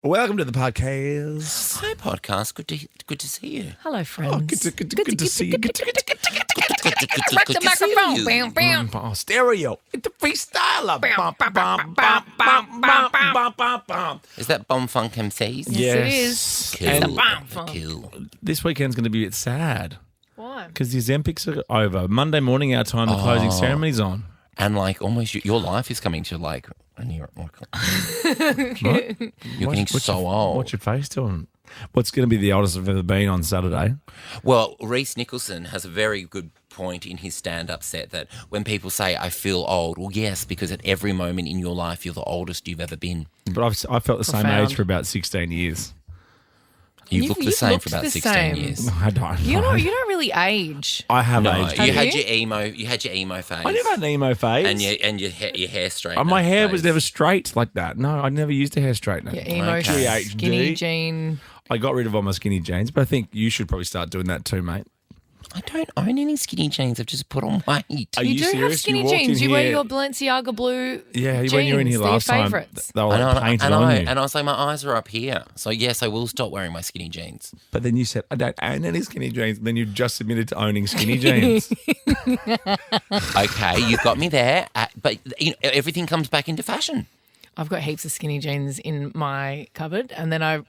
Welcome to the podcast. Hi, podcast. Good to see you. Hello, friends. Oh, good to see you. Good to Crack the microphone. Bam, bam. Oh, stereo. It's a freestyler. Is that Bomb Funk MCs? Yes, it is. Cool. It's the Bomb Funk. Cool. This weekend's going to be a bit sad Why? because the Olympics are over. Monday morning, our time, the closing ceremony's on. And like almost your life is coming to like a near. What? You're getting so old. What's your face doing? What's going to be the oldest I've ever been on Saturday? Well, Reece Nicholson has a very good point in his stand-up set that when people say, I feel old, well, yes, because at every moment in your life, you're the oldest you've ever been. But I've felt the same Profound. age for about 16 years. You've looked the you've same looked for about the 16 same. years. I don't You know. don't really age. I have No, aged. you Have had you? your emo phase. I never had an emo phase. And your hair straight. My hair was never straight like that. No, I never used a hair straightener. Your emo, Okay. skinny jean. I got rid of all my skinny jeans, but I think you should probably start doing that too, mate. I don't own any skinny jeans. I've just put on weight. Are You you do have serious? skinny You walked jeans. in You wear here- your Balenciaga blue Yeah, jeans. when you were in here They're your last time, favourites. they were like painted on you. And I was like, my eyes are up here. So yes, I will stop wearing my skinny jeans. But then you said, I don't own any skinny jeans. And then you just admitted to owning skinny jeans. Okay, you've got me there. But you know, everything comes back into fashion. I've got heaps of skinny jeans in my cupboard, and then I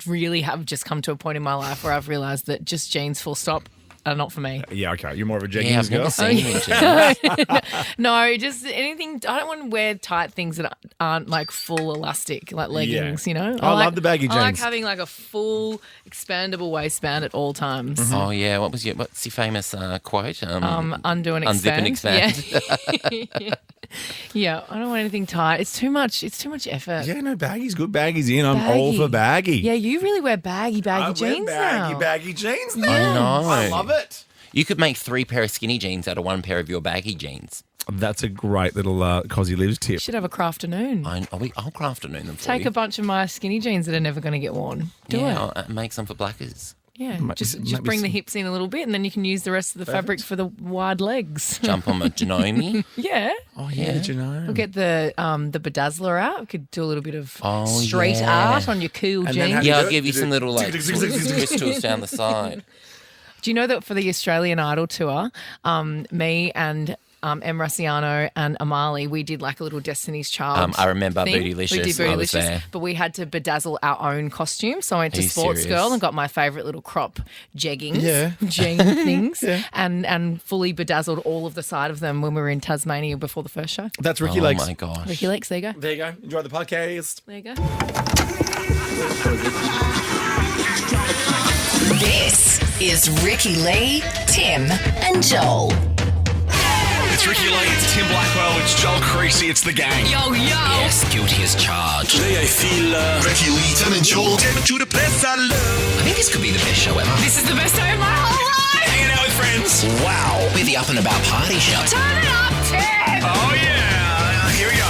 really have just come to a point in my life where I've realised that just jeans full stop are not for me. Yeah, okay. You're more of a Yeah, jeggings I've never girl. seen you in jeans. No, just anything. I don't want to wear tight things that aren't like full elastic, like leggings, you know? I love the baggy I like jeans. having like a full expandable waistband at all times. Oh yeah, what's your famous quote? Undo and Unzip and expand. expand. Yeah. Yeah, I don't want anything tight. It's too much. It's too much effort. Yeah, no, baggy's good. Baggy's in. I'm all Baggy. for baggy. Yeah, you really wear baggy I jeans wear baggy, now. baggy jeans now. I know. I love it. You could make 3 pair of skinny jeans out of 1 pair of your baggy jeans. That's a great little Cosy Lives tip. Should have a crafternoon. I'll craft afternoon them for Take you. a bunch of my skinny jeans that are never going to get worn. Do yeah, it. I'll make some for blackers. Yeah, just maybe bring the some- hips in a little bit, and then you can use the rest of the fabric for the wide legs. Jump on my Janome. Yeah, Oh, yeah, did you know? we'll get the bedazzler out. We could do a little bit of street yeah. art on your cool And then jeans. have you Yeah, do I'll it? give you You some do- little like crystals down the side. Do you know that for the Australian Idol tour, me and Em Raciano and Amali, we did like a little Destiny's Child. I remember thing. Bootylicious. We did I was Bootylicious, there. but we had to bedazzle our own costumes. So I went Are to you Sports serious? Girl and got my favourite little crop jeggings, Yeah. jean things, and fully bedazzled all of the side of them when we were in Tasmania before the first show. That's Ricky Oh Lakes. my gosh. Ricky Lakes, there you go. There you go. Enjoy the podcast. There you go. This is Ricky Lee, Tim, and Joel. It's Ricky Lee, it's Tim Blackwell, it's Joel Creasy, it's the gang. Yo, yo. Yes, guilty as charged. Today I feel Ricky Lee, Tim and Joel. To the place I love. I think this could be the best show ever. This is the best day of my whole life. Hanging out with friends. Wow. We're the up and about party show. Turn it up, Tim. Oh yeah, here we go.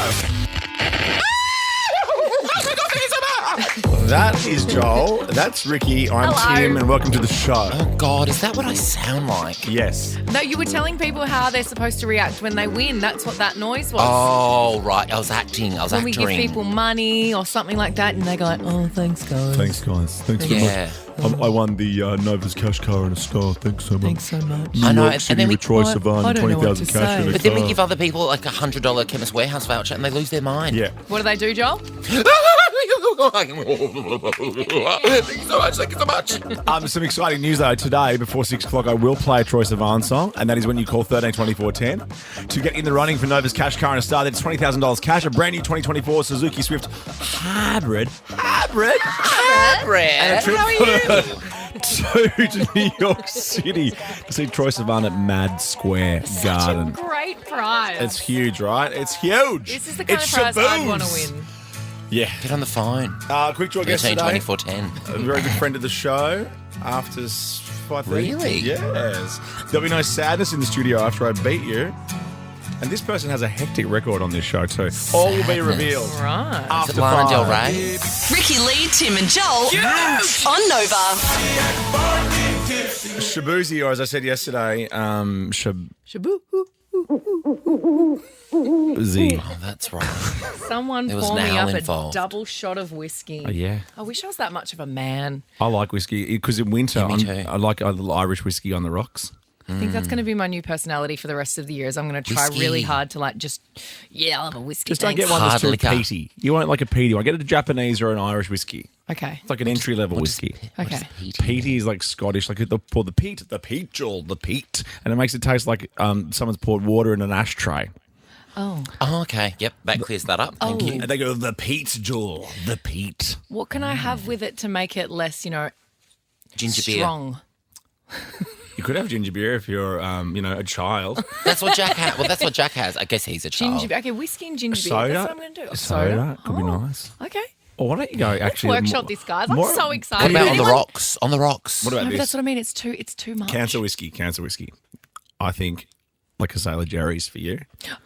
That is Joel. That's Ricky. I'm Hello. Tim, and welcome to the show. Oh God, is that what I sound like? Yes. No, you were telling people how they're supposed to react when they win. That's what that noise was. Oh right, I was acting. I was when we acting. give people money or something like that, and they go like, "Oh, thanks, guys. Thanks, guys. Thanks very Yeah. much. I won the Nova's cash car in a star. Thanks so much. Thanks so much." I know, York and City then we- with Troy I Sivan and don't know what 20,000 to cash say. in a But then we car. give other people like $100 Chemist Warehouse voucher and they lose their mind. Yeah. What do they do, Joel? Thank you so much. Thank you so much. Some exciting news though. Today, before 6 o'clock, I will play a Troy Sivan song, and that is when you call 132410 to get in the running for Nova's cash car in a star. That's $20,000 cash, a brand new 2024 Suzuki Swift hybrid, and a trip to New York City to see Troy Sivan at Mad Square Garden. Great prize. It's huge, right? It's huge. This is the kind It's of prize I'd shaboos. want to win. Yeah. Get on the phone. Quick draw guest today. 132410. A very good friend of the show. After 5:30. Really? Yes. There'll be no sadness in the studio after I beat you. And this person has a hectic record on this show too. All will be Sadness. revealed Right. after Is it Lana Del 5. Rey? Ricky Lee, Tim, and Joel on Nova. Shabuzi, or as I said yesterday, Shaboo. Z. Oh, that's right. Someone There was pour an me owl up involved. a double shot of whiskey. Oh, yeah. I wish I was that much of a man. I like whiskey because in winter, Yeah, me too. I like a little Irish whiskey on the rocks. I think that's going to be my new personality for the rest of the year. Is I'm going to try Whiskey. really hard to like just, I'll have a whiskey. Just don't get thanks. one that's Hard too liquor. peaty. You won't like a peaty one. Get a Japanese or an Irish whiskey. Okay. It's like an entry level whiskey. Okay. Peaty is like Scottish, like the peat, Joel, the peat, and it makes it taste like someone's poured water in an ashtray. Oh. Oh, okay. Yep, that clears that up. Thank you. And they go, the peat, Joel, the peat. What can I have with it to make it less, Ginger beer. strong? You could have ginger beer if you're, a child. That's what Jack has. Well, that's what Jack has. I guess he's a child. Ginger beer. Okay, whiskey and ginger beer. Soda. That's what I'm going to do. A Soda could be nice. Okay. Or why don't you go actually Workshop this, guys. I'm so What excited. about on the Anyone- rocks? On the rocks. What No, about but this? that's what I mean. It's too much. Cancer whiskey. I think like a Sailor Jerry's for you.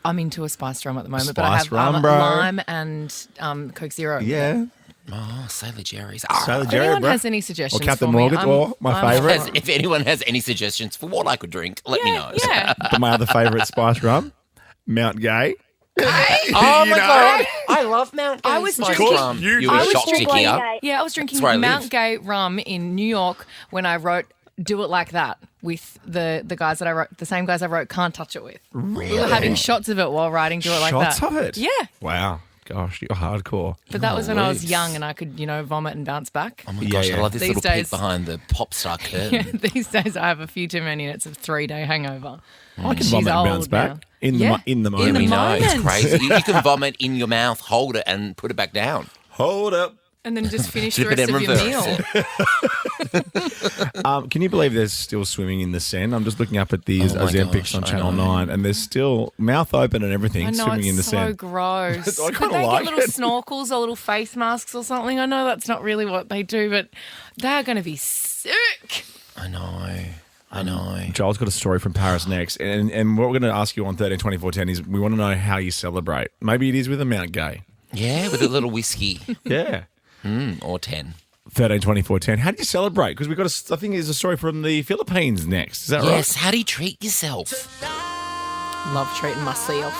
I'm into a spice rum at the moment, Spice but I have rum, bro. lime and Coke Zero. Yeah. Oh, Sailor Jerry's. Sailor If Jerry, anyone bro. has any suggestions Or Captain for me, Morgan, or my favourite. If anyone has any suggestions for what I could drink, let me know. Yeah. But my other favourite spice rum, Mount Gay. Oh You my know? god, I love Mount Gay. I was Spice drinking- rum. You You were I was shocked to drinking- hear. Yeah, I was drinking That's where I Mount live. Gay rum in New York when I wrote Do It Like That with the guys that I wrote, the same guys I wrote Can't Touch It with. We were having shots of it while writing Do It Like Shots That. of it? Yeah. Wow. Gosh, you're hardcore. But that was when I was Leaves. young and I could, vomit and bounce back. Oh my gosh, Yeah. I love this These little days- peek behind the popstar curtain. These days I have a few too many and it's a 3-day hangover. I can She's vomit and bounce old back now. in the Yeah. in the In moment. the We know, it's moment. crazy. You can vomit in your mouth, hold it, and put it back down. Hold up. And then just finish the Flip it rest in of your reverse. meal. Can you believe there's still swimming in the Seine? I'm just looking up at the Oh my Ozempics gosh, on I Channel know. 9, and there's still mouth open and everything I know, swimming in the it's so Seine. gross. I Could kinda they like get little it. snorkels or little face masks or something? I know that's not really what they do, but they're going to be sick. I know. Joel's got a story from Paris next, and what we're going to ask you on 13 24 10 is we want to know how you celebrate. Maybe it is with a Mount Gay. Yeah, with a little whiskey. Yeah. Or 10. 13 24 10. How do you celebrate? Because we've got I think there's a story from the Philippines next. Is that Yes, how do you treat yourself? Love treating myself.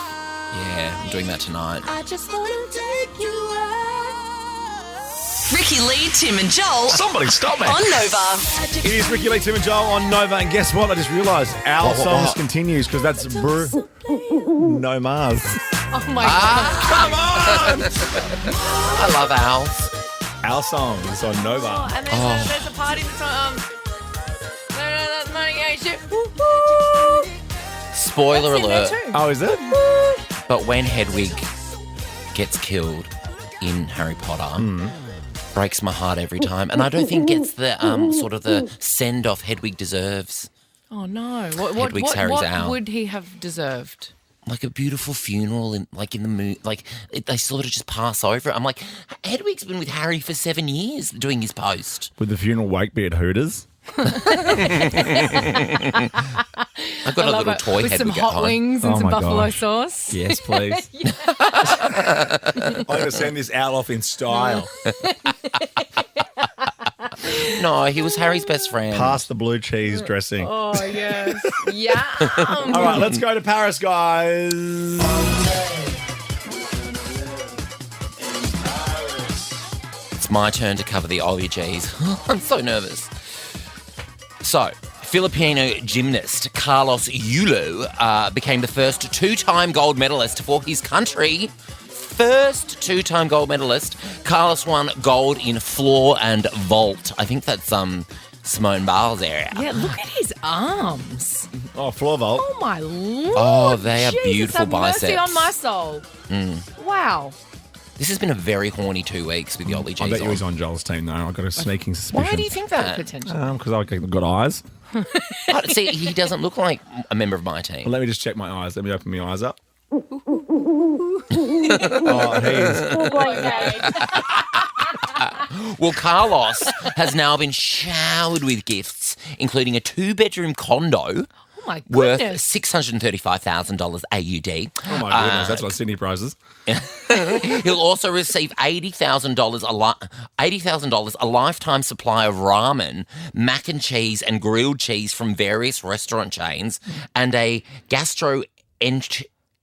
Yeah, I'm doing that tonight. I just want to take you Ricky Lee, Tim and Joel Somebody stop me. on Nova. right? It is Ricky Lee, Tim and Joel on Nova, and guess what? I just realised our What? songs continues because that's No Mars. Oh my God. Come on! I love owls. Our song is on Nova. And there's a party that's on. That's money shit. Spoiler That's in there alert. too. Oh, is it? But when Hedwig gets killed in Harry Potter, breaks my heart every time. And I don't think gets the sort of the send-off Hedwig deserves. Oh no! What Hedwig's Harry's owl. would he have deserved? Like a beautiful funeral in the moon. Like, they sort of just pass over it. I'm like, Hedwig's been with Harry for 7 years doing his post. Would the funeral wake be at Hooters? I've got a little toy with Hedwig some at hot home. wings and Oh some my buffalo gosh. sauce. Yes, please. I'm going to send this owl off in style. No, he was Harry's best friend. Pass the blue cheese dressing. Oh yes, yeah. All right, let's go to Paris, guys. It's my turn to cover the Gs. I'm so nervous. So, Filipino gymnast Carlos Yulo became the first two-time gold medalist for his country. First two-time gold medalist. Carlos won gold in floor and vault. I think that's Simone Biles area. Yeah, look at his arms. Oh, floor vault. Oh my lord. Oh, they are Jesus, beautiful have mercy biceps. on my soul. Wow. This has been a very horny 2 weeks with the Ollie G's I bet you he's on. on Joel's team, though. I've got a sneaking suspicion. Why do you think that? Potential. Because I've got eyes. See, he doesn't look like a member of my team. Well, let me just check my eyes. Let me open my eyes up. Oh, he's... Well, Carlos has now been showered with gifts, including a 2-bedroom condo Oh my worth goodness. $635,000 AUD. Oh, my goodness. That's what Sydney prizes. He'll also receive $80,000 a lifetime supply of ramen, mac and cheese, and grilled cheese from various restaurant chains, and a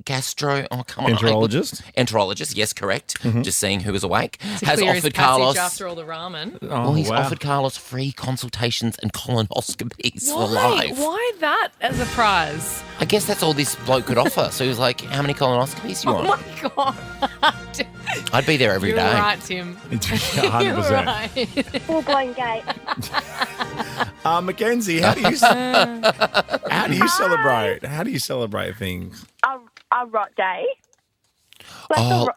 Enterologist? Enterologist, yes, correct. Just seeing who was awake. To Has clear his offered passage Carlos. after all the ramen. Oh, He's wow. offered Carlos free consultations and colonoscopies for Why? life. Why that as a prize? I guess that's all this bloke could offer. So he was like, how many colonoscopies do you Oh want? my God. I'd be there every You're day. right, Tim. It's You're 100%. right. Full-blown gay. Mackenzie, how do you celebrate? How do you celebrate things? A rot day. Like Oh,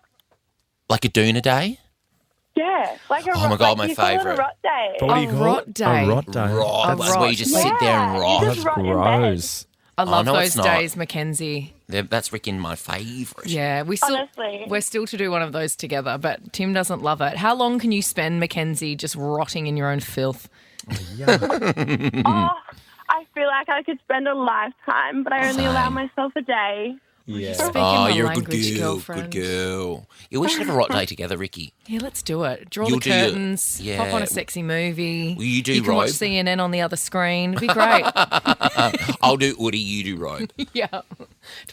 like a doona day? like a Oh my rot, God, like my you call it favourite. a rot day. What do you A call rot it? day. A rot day. Rot. That's where you just sit there and Yeah, rot. you That's just rot in bed. gross. I love no, those it's not. days, Mackenzie. That's freaking my favourite. Yeah, Honestly. we're still to do one of those together, but Tim doesn't love it. How long can you spend, Mackenzie, just rotting in your own filth? Oh, I feel like I could spend a lifetime, but I only allow myself a day. Yeah. Speaking Oh, my you're a good language, girl. girlfriend. Good girl. Yeah, we should have a rot day together, Ricky. Yeah, let's do it. Draw You'll the do your- curtains, yeah. pop on a sexy movie. Will you do You can watch robe? CNN on the other screen. It'd be great. I'll do Woody, you do robe. Yeah. Do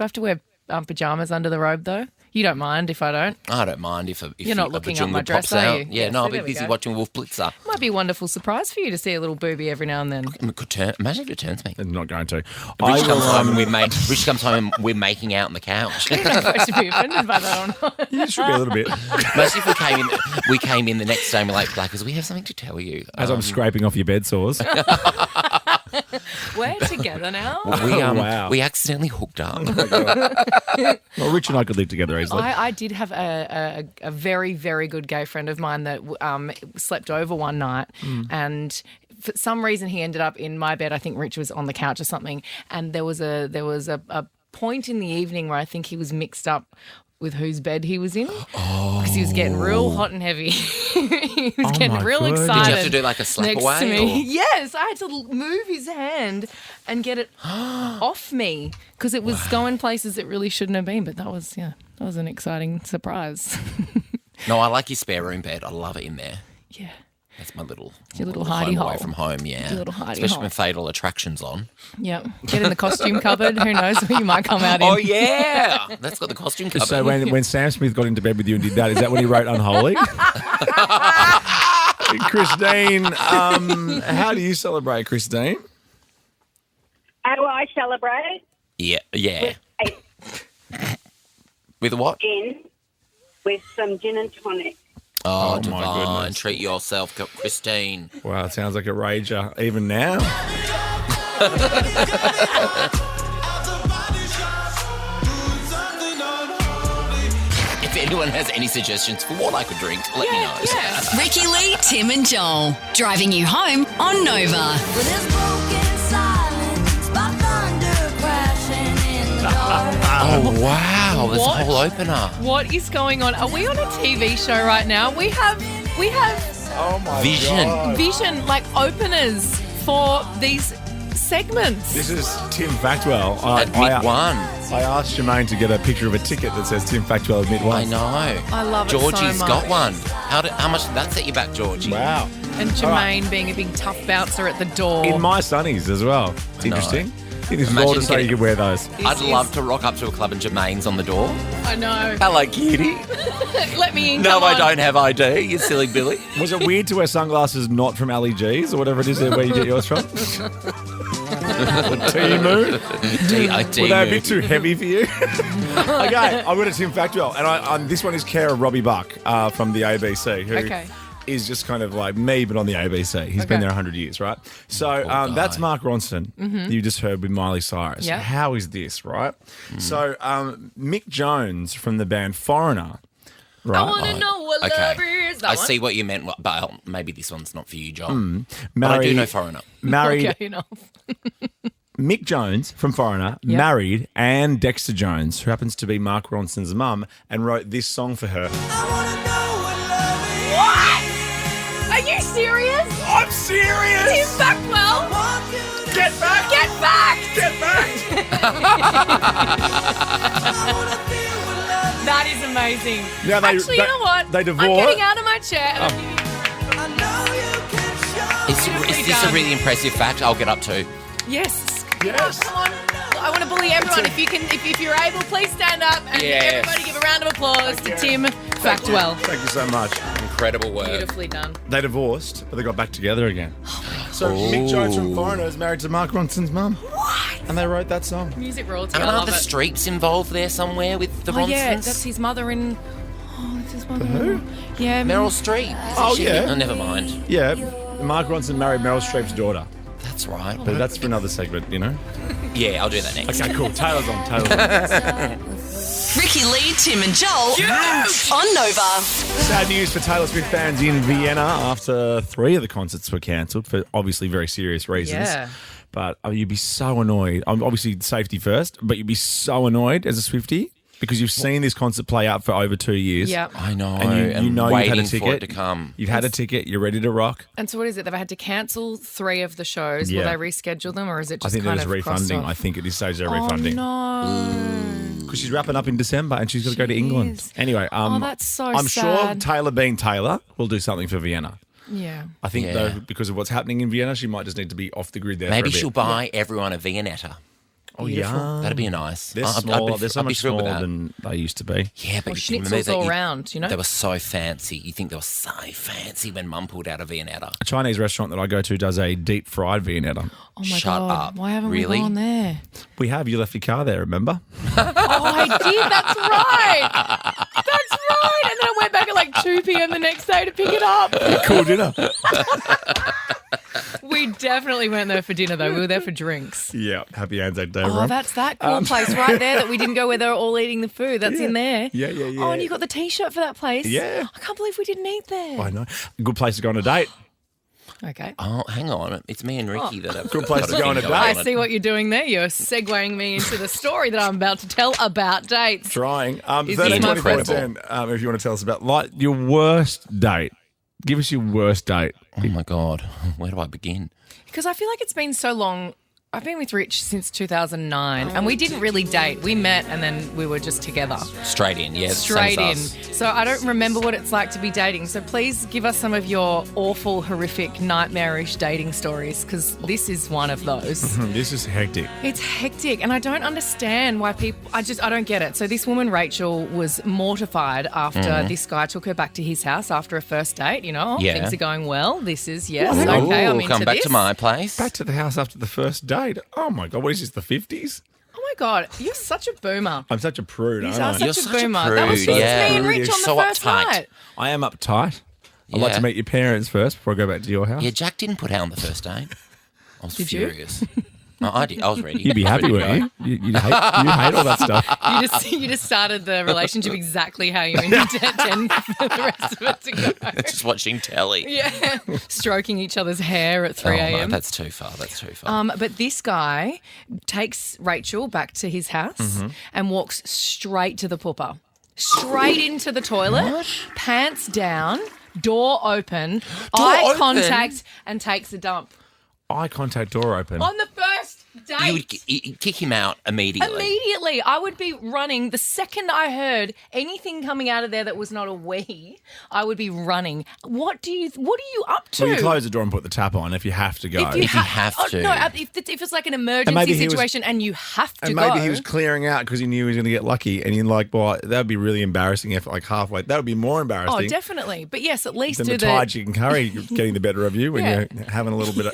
I have to wear pajamas under the robe, though? You don't mind if I don't? I don't mind if You're not looking up my Bajunga dress, pops are out. you? Yeah, Yeah, no, so I'll be there we busy go. watching Wolf Blitzer. Might be a wonderful surprise for you to see a little booby every now and then. It could turn. Imagine if it turns me. I'm not going to. Rich comes home and Rich comes home and we're making out on the couch. I don't know if I should be offended by that or not. You should be a little bit. Imagine if we came in the next day and we're like, Blackers, we have something to tell you. As I'm scraping off your bed sores. We're together now. Wow. we accidentally hooked up. Well, Rich and I could live together easily. I did have a very, very good gay friend of mine that slept over one night and for some reason he ended up in my bed. I think Rich was on the couch or something, and there was a point in the evening where I think he was mixed up with whose bed he was in because he was getting real hot and heavy. He was getting my real goodness. excited. Did you have to do like a slap next away? to me. or- Yes, I had to move his hand and get it off me because it was going places it really shouldn't have been. But that was an exciting surprise. No, I like your spare room bed. I love it in there. Yeah. That's my little, Your little home hidey away hole. from home, yeah. Your little hidey Especially hole. when Fatal Attraction's on. Yep. Get in the costume cupboard. Who knows where you might come out in. Oh, yeah. That's got the costume cupboard. So when Sam Smith got into bed with you and did that, is that when he wrote Unholy? Christine, how do you celebrate, Christine? How do I celebrate? Yeah. A With what? gin with some gin and tonic. Oh, my divine. goodness. Treat yourself, Christine. Wow, it sounds like a rager even now. If anyone has any suggestions for what I could drink, let me know. Yeah. Ricky Lee, Tim and Joel. Driving you home on Nova. Oh, wow. There's What? a whole opener. What is going on? Are we on a TV show right now? We have Oh my Vision. vision like openers for these segments. This is Tim Factwell. At Mid One. I asked Jermaine to get a picture of a ticket that says Tim Factwell at Mid One. I know. I love it Georgie's so got much. one. How much did that set you back, Georgie? Wow. And Jermaine being a big tough bouncer at the door. In my sunnies as well. It's interesting. I think this is Imagine all to say getting- you could wear those. I'd love to rock up to a club and Jermaine's on the door. I know. Hello, kitty. Let me in. No, come I on. don't have ID, you silly Billy. Was it weird to wear sunglasses not from Ali G's or whatever it is where you get yours from? Timu? Were they a bit too heavy for you? Okay, I've got a Tim Factwell, and this one is care of Robbie Buck from the ABC, who Okay. is just kind of like me, but on the ABC. He's been Okay. there 100 years, right? So that's Mark Ronson, that you just heard with Miley Cyrus. Yeah. How is this, right? So Mick Jones from the band Foreigner, right? I want to know what love is. That I one? see what you meant, but maybe this one's not for you, John. But I Married- do know Foreigner. Married Okay, enough. Mick Jones from Foreigner Yep. married Anne Dexter Jones, who happens to be Mark Ronson's mum, and wrote this song for her. Are you serious? I'm serious! Tim Factwell? Get back! Get back! Get back! That is amazing. Now Actually, you know what? They I'm divorced. getting out of my chair. And Is this a really impressive fact? I'll get up to. Yes. Yes. Come on. I want to bully everyone. If you're able, please stand up and everybody give a round of applause to Tim Factwell. Thank you so much. Incredible work. Beautifully done. They divorced, but they got back together again. So Mick Jones from Foreigner is married to Mark Ronson's mum. What? And they wrote that song. Music royalty. And I are love the it. Streeps involved there somewhere with the Ronsons? Yeah, that's his mother in. Oh, that's his mother. Who? Yeah, Meryl Streep. Oh, yeah. Oh, never mind. Yeah, Mark Ronson married Meryl Streep's daughter. That's right. But that's for another segment, you know? Yeah, I'll do that next. Okay, cool. Taylor's on. Ricky Lee, Tim and Joel on Nova. Sad news for Taylor Swift fans in Vienna after 3 of the concerts were cancelled for obviously very serious reasons. Yeah. But you'd be so annoyed. Obviously, safety first, but you'd be so annoyed as a Swiftie because you've seen this concert play out for over 2 years. Yeah. I know. And you know you've had waiting a ticket. for it to come. You've had a ticket. You're ready to rock. And so what is it? They've had to cancel 3 of the shows. Yeah. Will they reschedule them, or is it I just think kind there's of refunding. crossed I off? think at this stage they're refunding. No. Because she's wrapping up in December and she's got to go to She England. is. Anyway, that's so I'm sure sad. Taylor being Taylor will do something for Vienna. Yeah. I think, Yeah. though, because of what's happening in Vienna, she might just need to be off the grid there Maybe for a bit. she'll buy everyone a Viennetta. Oh, yeah. That'd be nice. They're I'd smaller. be- They're so I'd be much thrilled with smaller that. than they used to be. Yeah, but Or you remember schnitzels that all round, you know? They were so fancy. You think they were so fancy when Mum pulled out a Viennetta. A Chinese restaurant that I go to does a deep fried Viennetta. Oh my Shut God. up. Why haven't Really? we gone there? We have. You left your car there, remember? Oh, I did. That's right. That's right. And then I went back at like 2 p.m. the next day to pick it up. Cool dinner. We definitely weren't there for dinner, though. We were there for drinks. Yeah. Happy Anzac Day, Oh, everyone. that's that cool place right there that we didn't go where they were all eating the food. That's in there. Yeah. Oh, and you got the T-shirt for that place. Yeah. I can't believe we didn't eat there. I know. Good place to go on a date. Okay. Oh, hang on. It's me and Ricky that have Good place got to go on a thing date. I going see what you're doing there. You're segueing me into the story that I'm about to tell about dates. Trying. Is 13, this my 24, first- 10, if you want to tell us about your worst date. Give us your worst date. Oh, my God. Where do I begin? Because I feel like it's been so long. I've been with Rich since 2009, and we didn't really date. We met, and then we were just together. Straight in, yeah. Straight same in. as us. So I don't remember what it's like to be dating. So please give us some of your awful, horrific, nightmarish dating stories, because this is one of those. This is hectic. It's hectic, and I don't understand why people. I don't get it. So this woman Rachel was mortified after this guy took her back to his house after a first date. You know, Yeah. things are going well. This is okay. Ooh, I'm into come back this. to my place. Back to the house after the first date. Oh, my God. What is this, the 50s? Oh my God, you're such a boomer. I'm such a prude, You aren't are I? such You're a such a boomer. That was prude, just yeah. me and Rich You're on the so first uptight. night. I am uptight. I'd like Yeah. to meet your parents first before I go back to your house. Yeah, Jack didn't put out on the first date. I was Did you? furious. No, I did. I was ready. You'd be happy, wouldn't you? You'd hate all that stuff. You just started the relationship exactly how you intend for the rest of it to go. Just watching telly. Yeah, stroking each other's hair at 3 Oh, no, a.m. that's too far. That's too far. But this guy takes Rachel back to his house and walks straight to the pooper, straight into the toilet, pants down, door open, eye open? contact, and takes a dump Eye contact, door open. on the first date. You would you'd kick him out immediately. Immediately, I would be running. The second I heard anything coming out of there that was not a wee, I would be running. What are you up to? Well, you close the door and put the tap on if you have to go. If you have to. No, if it's like an maybe emergency he was- situation and you have to and go. maybe he was clearing out because he knew he was going to get lucky. And you're like, well, that would be really embarrassing if, like, halfway. That would be more embarrassing Oh, definitely. But yes, at least than do the tide you can carry getting the better of you when Yeah. you're having a little bit of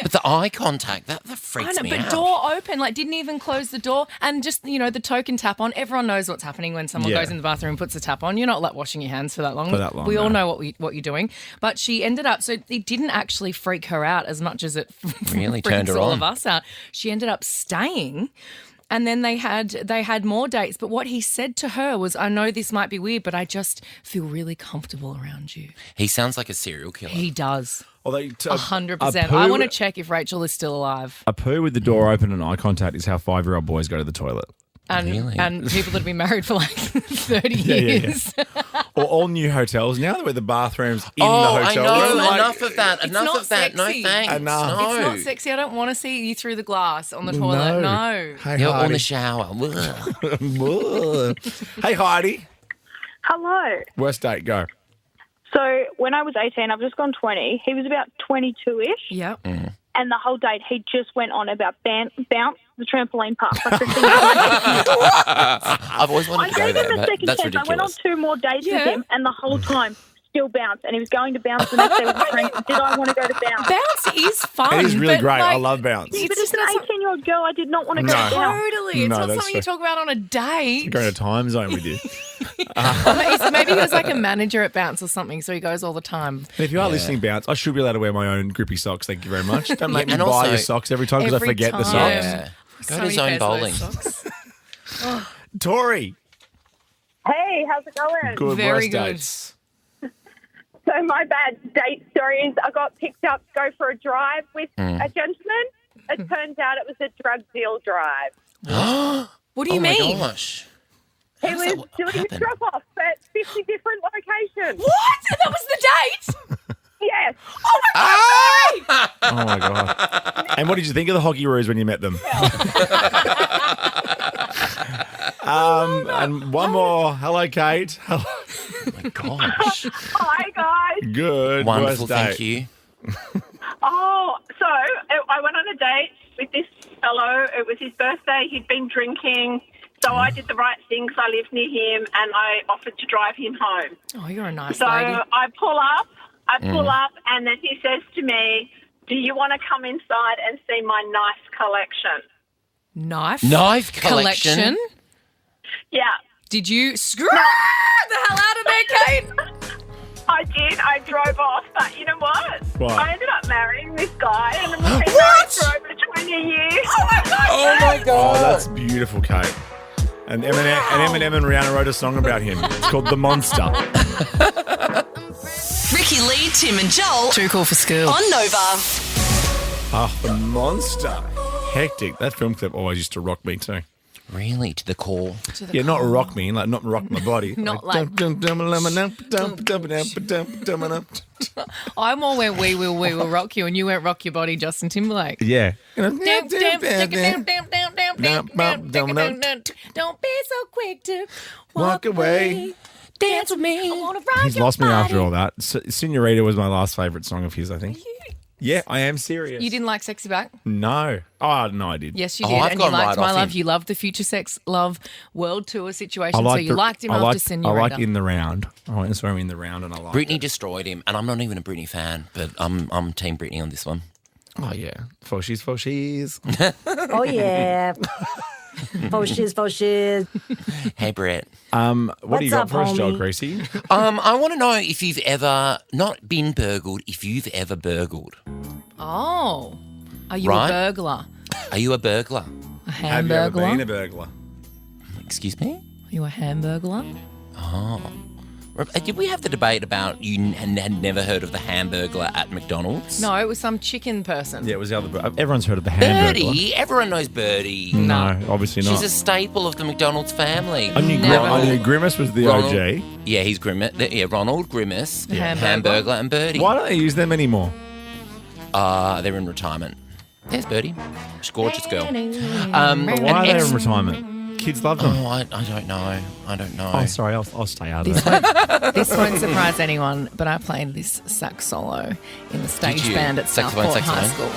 But the eye contact, that I freaks know, me but out. door open, like didn't even close the door, and just the token tap on. Everyone knows what's happening when someone Yeah. goes in the bathroom and puts a tap on. You're not like washing your hands for that long. We no. all know what you're doing. But she ended up, so it didn't actually freak her out as much as it Really freaks turned her all on. of us out. She ended up staying. And then they had more dates. But what he said to her was, I know this might be weird, but I just feel really comfortable around you. He sounds like a serial killer. He does. Although, 100%. I want to check if Rachel is still alive. A poo with the door open and eye contact is how 5-year-old boys go to the toilet. And, Really? and people that have been married for like 30 yeah. years. Or all new hotels now where the bathroom's in Oh, the I hotel know. room. Like, Enough of that. It's Enough not of that. sexy. No thanks. Enough. No. It's not sexy. I don't want to see you through the glass on the toilet. No. Hey, You're on Heidi. the shower. Hey, Heidi. Hello. Worst date, go. So when I was 18, I've just gone 20. He was about 22-ish. Yep. And the whole date, he just went on about Bounce, the trampoline park. Like I've always wanted I to go gave there, him a but second that's chance. I went on ridiculous. 2 more dates Yeah. with him, and the whole time, still Bounce. And he was going to Bounce the next day with his friends. Did I want to go to Bounce? Bounce is fun. It is really but, great. I like, love Bounce. It's But just as an not 18-year-old girl, I did not want to go to Bounce. totally. It's No, not that's something you true. talk about on a date. Going to time zone with you. Maybe he was like a manager at Bounce or something, so he goes all the time. And if you are listening, Bounce, I should be allowed to wear my own grippy socks. Thank you very much. Don't make me and buy also- your socks every time because I Every forget the time. socks. Yeah. So Go to many zone pairs of those bowling. socks. Tori, Hey, how's it going? good Very worst good. dates. So my bad date story is I got picked up to go for a drive with a gentleman. It turns out it was a drug deal drive. What do you Oh mean? my gosh. He How's was that doing happen? a drop-off at 50 different locations. What? That was the date? Yes. Oh my god! And what did you think of the hockey roos when you met them? And one more. Hello, Kate. Hello. Oh my gosh. Hi, guys. Good. Wonderful, worst date. thank you. Oh, so I went on a date with this fellow. It was his birthday. He'd been drinking. So I did the right thing because I lived near him and I offered to drive him home. Oh, you're a nice So lady. I pull up, and then he says to me, "Do you want to come inside and see my knife collection?" Knife collection? Yeah, Did you screw the hell out of there, Kate? I did. I drove off, but you know what? What? I ended up marrying this guy, and we've been married for over 20 years. Oh my god! Oh my Oh, god. that's beautiful, Kate. And Eminem and Rihanna wrote a song about him. It's called The Monster. Ricky Lee, Tim and Joel Too cool for school. on Nova. Oh, The Monster. Hectic. That film clip always used to rock me too. Really, to the core. Yeah, not rock me, like not rock my body. Not like- I'm all went we will rock you, and you went rock your body, Justin Timberlake. Yeah. Don't be so quick to walk away. Dance with me. I wanna ride He's your lost me after body. all that. Senorita was my last favourite song of his, I think. Yeah, I am serious. You didn't like Sexy Back? No. Oh, no, I did. Yes, you Oh, did. I've And you gone liked right My off Love. him. You loved the Future Sex Love World Tour situation. I So you liked him I after liked Senorita. In the Round. I went and saw him in the Round and I liked Britney it. destroyed him, and I'm not even a Britney fan, but I'm Team Britney on this one. Oh, yeah. For she's. Oh, yeah. Faux shiz. Hey, Brett. What do you got up, for us, Joel homie? Creasy? I want to know if you've ever not been burgled, if you've ever burgled. Oh. Are you Right. a burglar? Are you a burglar? A Have you ever hamburglar? been a burglar? Excuse me? Are you a hamburglar? Did we have the debate about you had never heard of the Hamburglar at McDonald's? No, it was some chicken person. Yeah, it was the other. Everyone's heard of the Hamburglar. Birdie. Everyone knows Birdie. No, obviously not. She's a staple of the McDonald's family. I knew Grimace was the Ronald- OG. Yeah, he's Grimace. Yeah, Ronald Grimace, Hamburglar. Hamburglar, and Birdie. Why don't they use them anymore? They're in retirement. There's Birdie. She's a gorgeous girl. Why And are they ex- in retirement? Kids love them. Oh, I don't know. I don't know. Oh, sorry, I'll stay out of it. This won't surprise anyone, but I played this sax solo in the stage you? band at Saxophone, Southport High saxophone?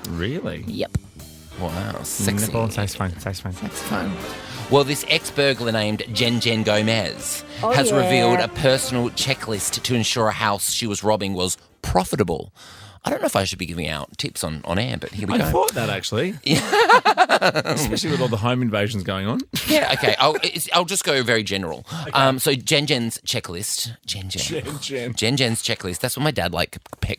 School. Really? Yep, Wow, sexy. Nipple, saxophone. saxophone. Well, this ex-burglar named Jen Gomez Oh, has yeah. revealed a personal checklist to ensure a house she was robbing was profitable. I don't know if I should be giving out tips on air, but here we I go. thought that actually. Especially with all the home invasions going on. Yeah, okay. I'll just go very general. So Jen's checklist. Jen's checklist. That's what my dad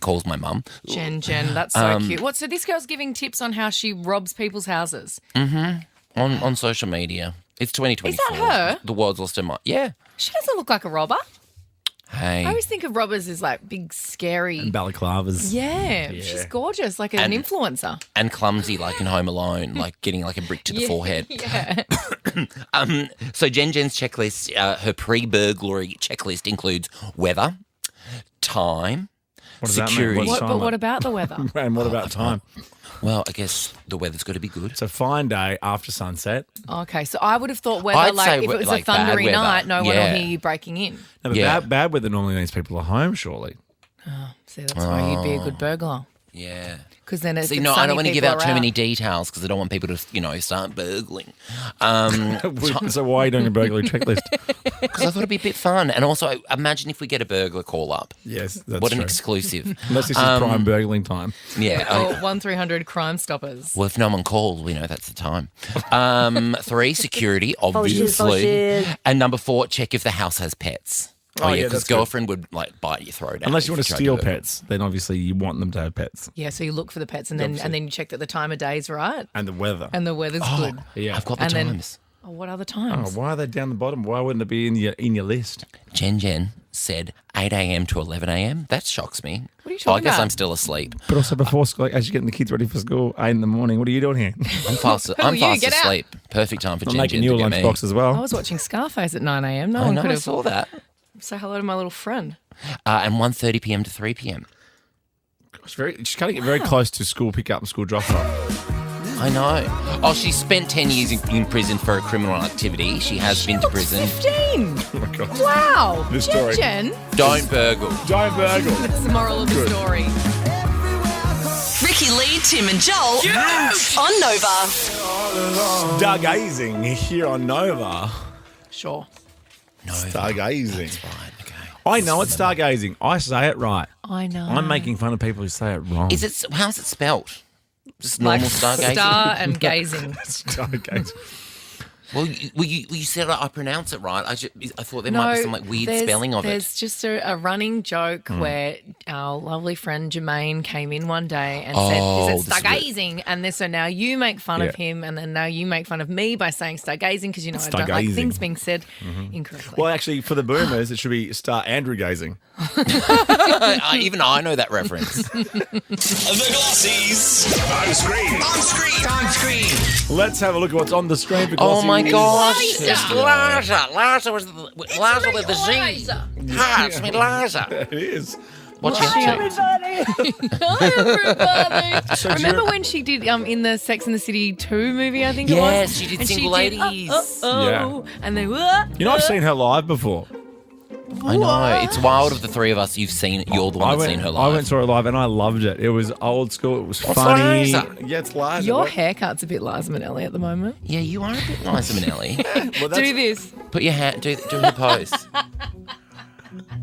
calls my mum. Jen, that's so cute. What? So this girl's giving tips on how she robs people's houses. On social media. It's 2024. Is that her? The world's lost her mind. Yeah. She doesn't look like a robber. Hey. I always think of robbers as like big, scary. Balaclavas. Yeah, she's gorgeous, like an influencer. And clumsy, like in Home Alone, like getting like a brick to the forehead. Yeah. So Jen's checklist, her pre-burglary checklist includes weather, time, What does that mean? security. What's But what about the weather? And what about time? Well, I guess the weather's got to be good. It's a fine day after sunset. Okay, so I would have thought weather, I'd like say if it was like a bad thundery weather. night, no one will Yeah. hear you breaking in. No, but Yeah. bad weather normally means people are home, surely. See, that's why you'd be a good burglar. Yeah. Because then it's See, no, I don't want to give out too many details because I don't want people to, start burgling. So why are you doing a burglary checklist? Because I thought it'd be a bit fun. And also, imagine if we get a burglar call up. Yes, that's What an true. exclusive. Unless this is prime burgling time. Yeah. Or 1300 Crime Stoppers. Well, if no one calls, we know that's the time. 3, security, obviously. Bullshit. And number 4, check if the house has pets. Oh, yeah, because that's good. girlfriend would bite your throat out. Unless you want to if tried steal burgle. pets, then obviously you want them to have pets. Yeah, so you look for the pets and then you check that the time of day is right And the weather. and the weather's good. Yeah. I've got the And then- times. Oh, what other Oh, times? why are they down the bottom? Why wouldn't it be in your list? Jen said 8 a.m. to 11 a.m. That shocks me. What are you Oh, I talking guess about? I'm still asleep. But also before school, as you're getting the kids ready for school, 8 in the morning. What are you doing here? I'm fast Get out. asleep. Perfect time for I'm Jen making to you a get me. lunchbox as I well. was watching Scarface at 9 a.m. No I one know, could I have saw that. Say hello to my little friend. And 1:30 p.m. to 3 p.m. She's got to get very close to school pickup and school drop off. I know. Oh, she spent 10 years in prison for a criminal activity. She has been to prison. 15. Oh my God. Wow. This story. Jen. Don't burgle. Don't burgle. That's the moral of the story. Ricky Lee, Tim and Joel on Nova. Stargazing here on Nova. Sure. No. Stargazing. Fine, okay. I know it's stargazing. I say it right. I know. I'm making fun of people who say it wrong. How's it spelt? Just like normal stargazing? star and gazing. Stargazing. Well, you said I pronounce it right. I thought there might be some weird spelling of there's it. just a running joke where our lovely friend Jermaine came in one day and said, "Is it stargazing?" And so now you make fun of him, and then now you make fun of me by saying stargazing because I don't like Stargazing. things being said incorrectly. Well, actually, for the boomers, it should be Star Andrew gazing. Even I know that reference. The Glossies. On screen. On screen. Let's have a look at what's on the screen for Oh Glossy. my gosh! Liza. It's Liza. Liza with the Z. Hi, it's me, Liza. It is. What's you up to? Hi, everybody. Remember when she did in the Sex and the City 2 movie, I think it was? Yes, she did And Single Ladies. Yeah. And then, You know, I've seen her live before. I know. It's wild of the three of us. You're the one that's seen her live. I went and saw her live and I loved it. It was old school. It was funny. Liza? Yeah, it's Liza. your What- haircut's a bit Liza Minnelli at the moment. Yeah, you are a bit Liza Minnelli. Well, that's, Do this. Put your hand, do her pose.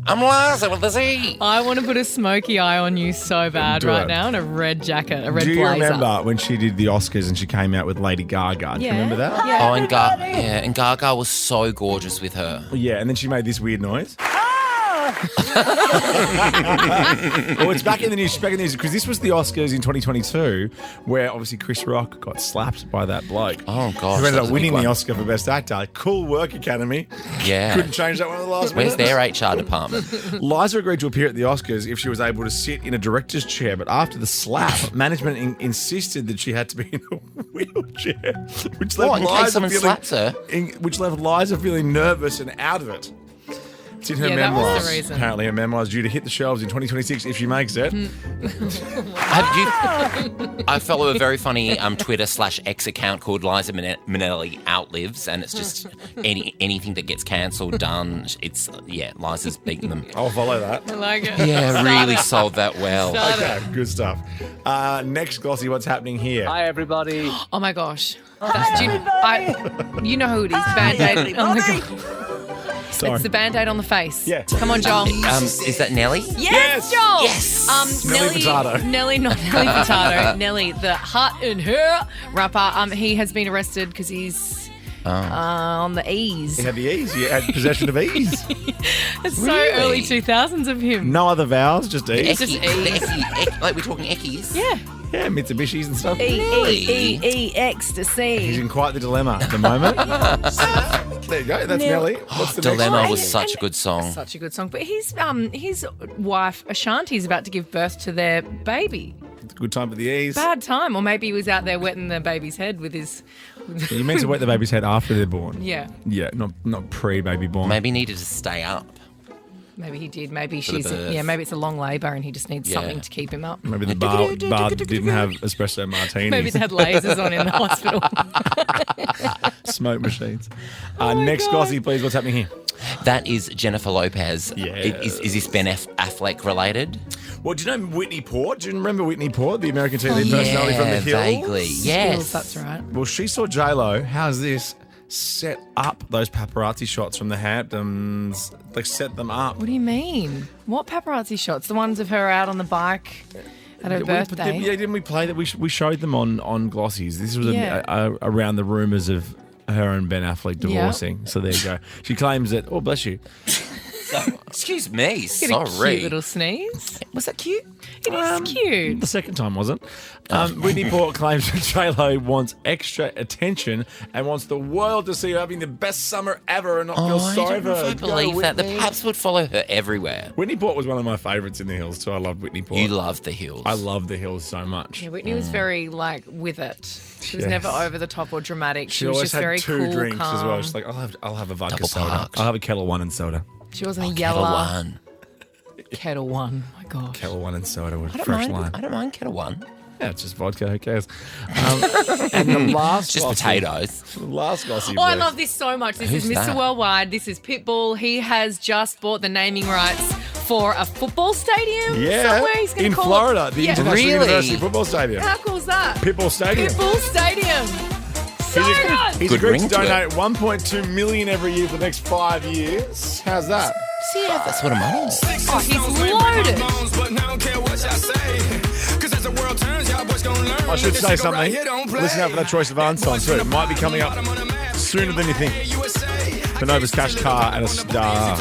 I'm Liza with the Z. I want to put a smoky eye on you so bad Do right it. now and a red jacket, a red Do you blazer. remember when she did the Oscars and she came out with Lady Gaga? Do you remember that? Yeah. Oh, and Gaga was so gorgeous with her. Yeah, and then she made this weird noise. Well, it's back in the news. She's back in the news because this was the Oscars in 2022, where obviously Chris Rock got slapped by that bloke. Oh, gosh. Who ended that was up a big winning the one. Oscar for Best Actor. Cool work, Academy. Yeah. Couldn't change that one at the last Where's minute. their HR department? Liza agreed to appear at the Oscars if she was able to sit in a director's chair, but after the slap, management insisted that she had to be in a wheelchair, which left What, in case Liza someone feeling, slaps her? which left Liza feling nervous and out of it. It's in her Yeah, that was the memoirs. reason. Apparently, her memoirs due to hit the shelves in 2026 if she makes it. I follow a very funny Twitter/X account called Liza Minnelli Outlives, and it's just anything that gets cancelled, done. It's, Liza's beaten them. I'll follow that. I like it. Yeah, really sold that well. Okay, good stuff. Next, Glossy, what's happening here? Hi, everybody. Oh my gosh. You know who it is. Band-Aid. Oh my God. Sorry. It's the Band-Aid on the face. Yeah. Come on, Joel. Is that Nelly? Yes, Joel. Yes. Nelly Furtado. Nelly, not Nelly Furtado. Nelly, the Heart in Her rapper. He has been arrested because he's on the E's. He had the E's. He had possession of E's. It's so Really? early 2000s of him. No other vowels, just E's. just Eckies. E's. Like we're talking Eckies? Yeah. Yeah, Mitsubishis and stuff. E ecstasy. He's in quite the dilemma at the moment. There you go. That's Nelly. What's the Dilemma next? was such a good song. Such a good song. But his wife Ashanti is about to give birth to their baby. It's a good time for the E's. Bad time, or maybe he was out there wetting the baby's head with his. You meant to wet the baby's head after they're born. Yeah, Yeah, not pre-baby born. Maybe needed to stay up. maybe he did. Maybe For the she's. birth. Maybe it's a long labour and he just needs Yeah. something to keep him up. Maybe the bar didn't have espresso martinis. Maybe they had lasers on in the hospital. Smoke machines. my Next, God. Glossy, please. What's happening here? That is Jennifer Lopez. Yes. Is this Ben Affleck related? Well, do you know Whitney Port? Do you remember Whitney Port, the American TV personality from The Hills? Vaguely. Yes. That's right. Well, she saw J-Lo. How's this? Set up those paparazzi shots from the Hamptons. Like, set them up. What do you mean? What paparazzi shots? The ones of her out on the bike at her birthday? Didn't we play that? We showed them on Glossies. This was around the rumours of her and Ben Affleck divorcing. Yeah. So there you go. She claims that. Oh, bless you. Excuse me. Get a cute little sneeze. Was that cute? It is cute. The second time wasn't. Whitney Port claims that J-Lo wants extra attention and wants the world to see her having the best summer ever and not feel sorry for her. I believe that. The paps would follow her everywhere. Whitney Port was one of my favourites in The Hills too. I love Whitney Port. You love The Hills. I love The Hills so much. Yeah, Whitney was very, with it. She was never over the top or dramatic. She was always just very had two cool, drinks calm. as well. She's like, I'll have a vodka Double soda. parked. I'll have a Kettle One and soda. She wasn't a Kettle yeller. One. Kettle One. My gosh. Kettle One and soda with fresh lime. I don't mind Kettle One. Yeah, it's just vodka. Who cares? And the last Just potatoes. The last gossip. Oh, I love this so much. This is Who's Mr. that? Worldwide. This is Pitbull. He has just bought the naming rights for a football stadium somewhere. He's going in to call Florida, it. the International Really? University Football Stadium. How cool is that? Pitbull Stadium. Pitbull Stadium. So good. He's Good agreed ring to to donate $1.2 million every year for the next 5 years. How's that? See, yeah, that's what I'm on. Oh, he's loaded. I should say something. Listen out for that Choice of Answer too. It might be coming up sooner than you think. For Nova's Cash Car and a Star.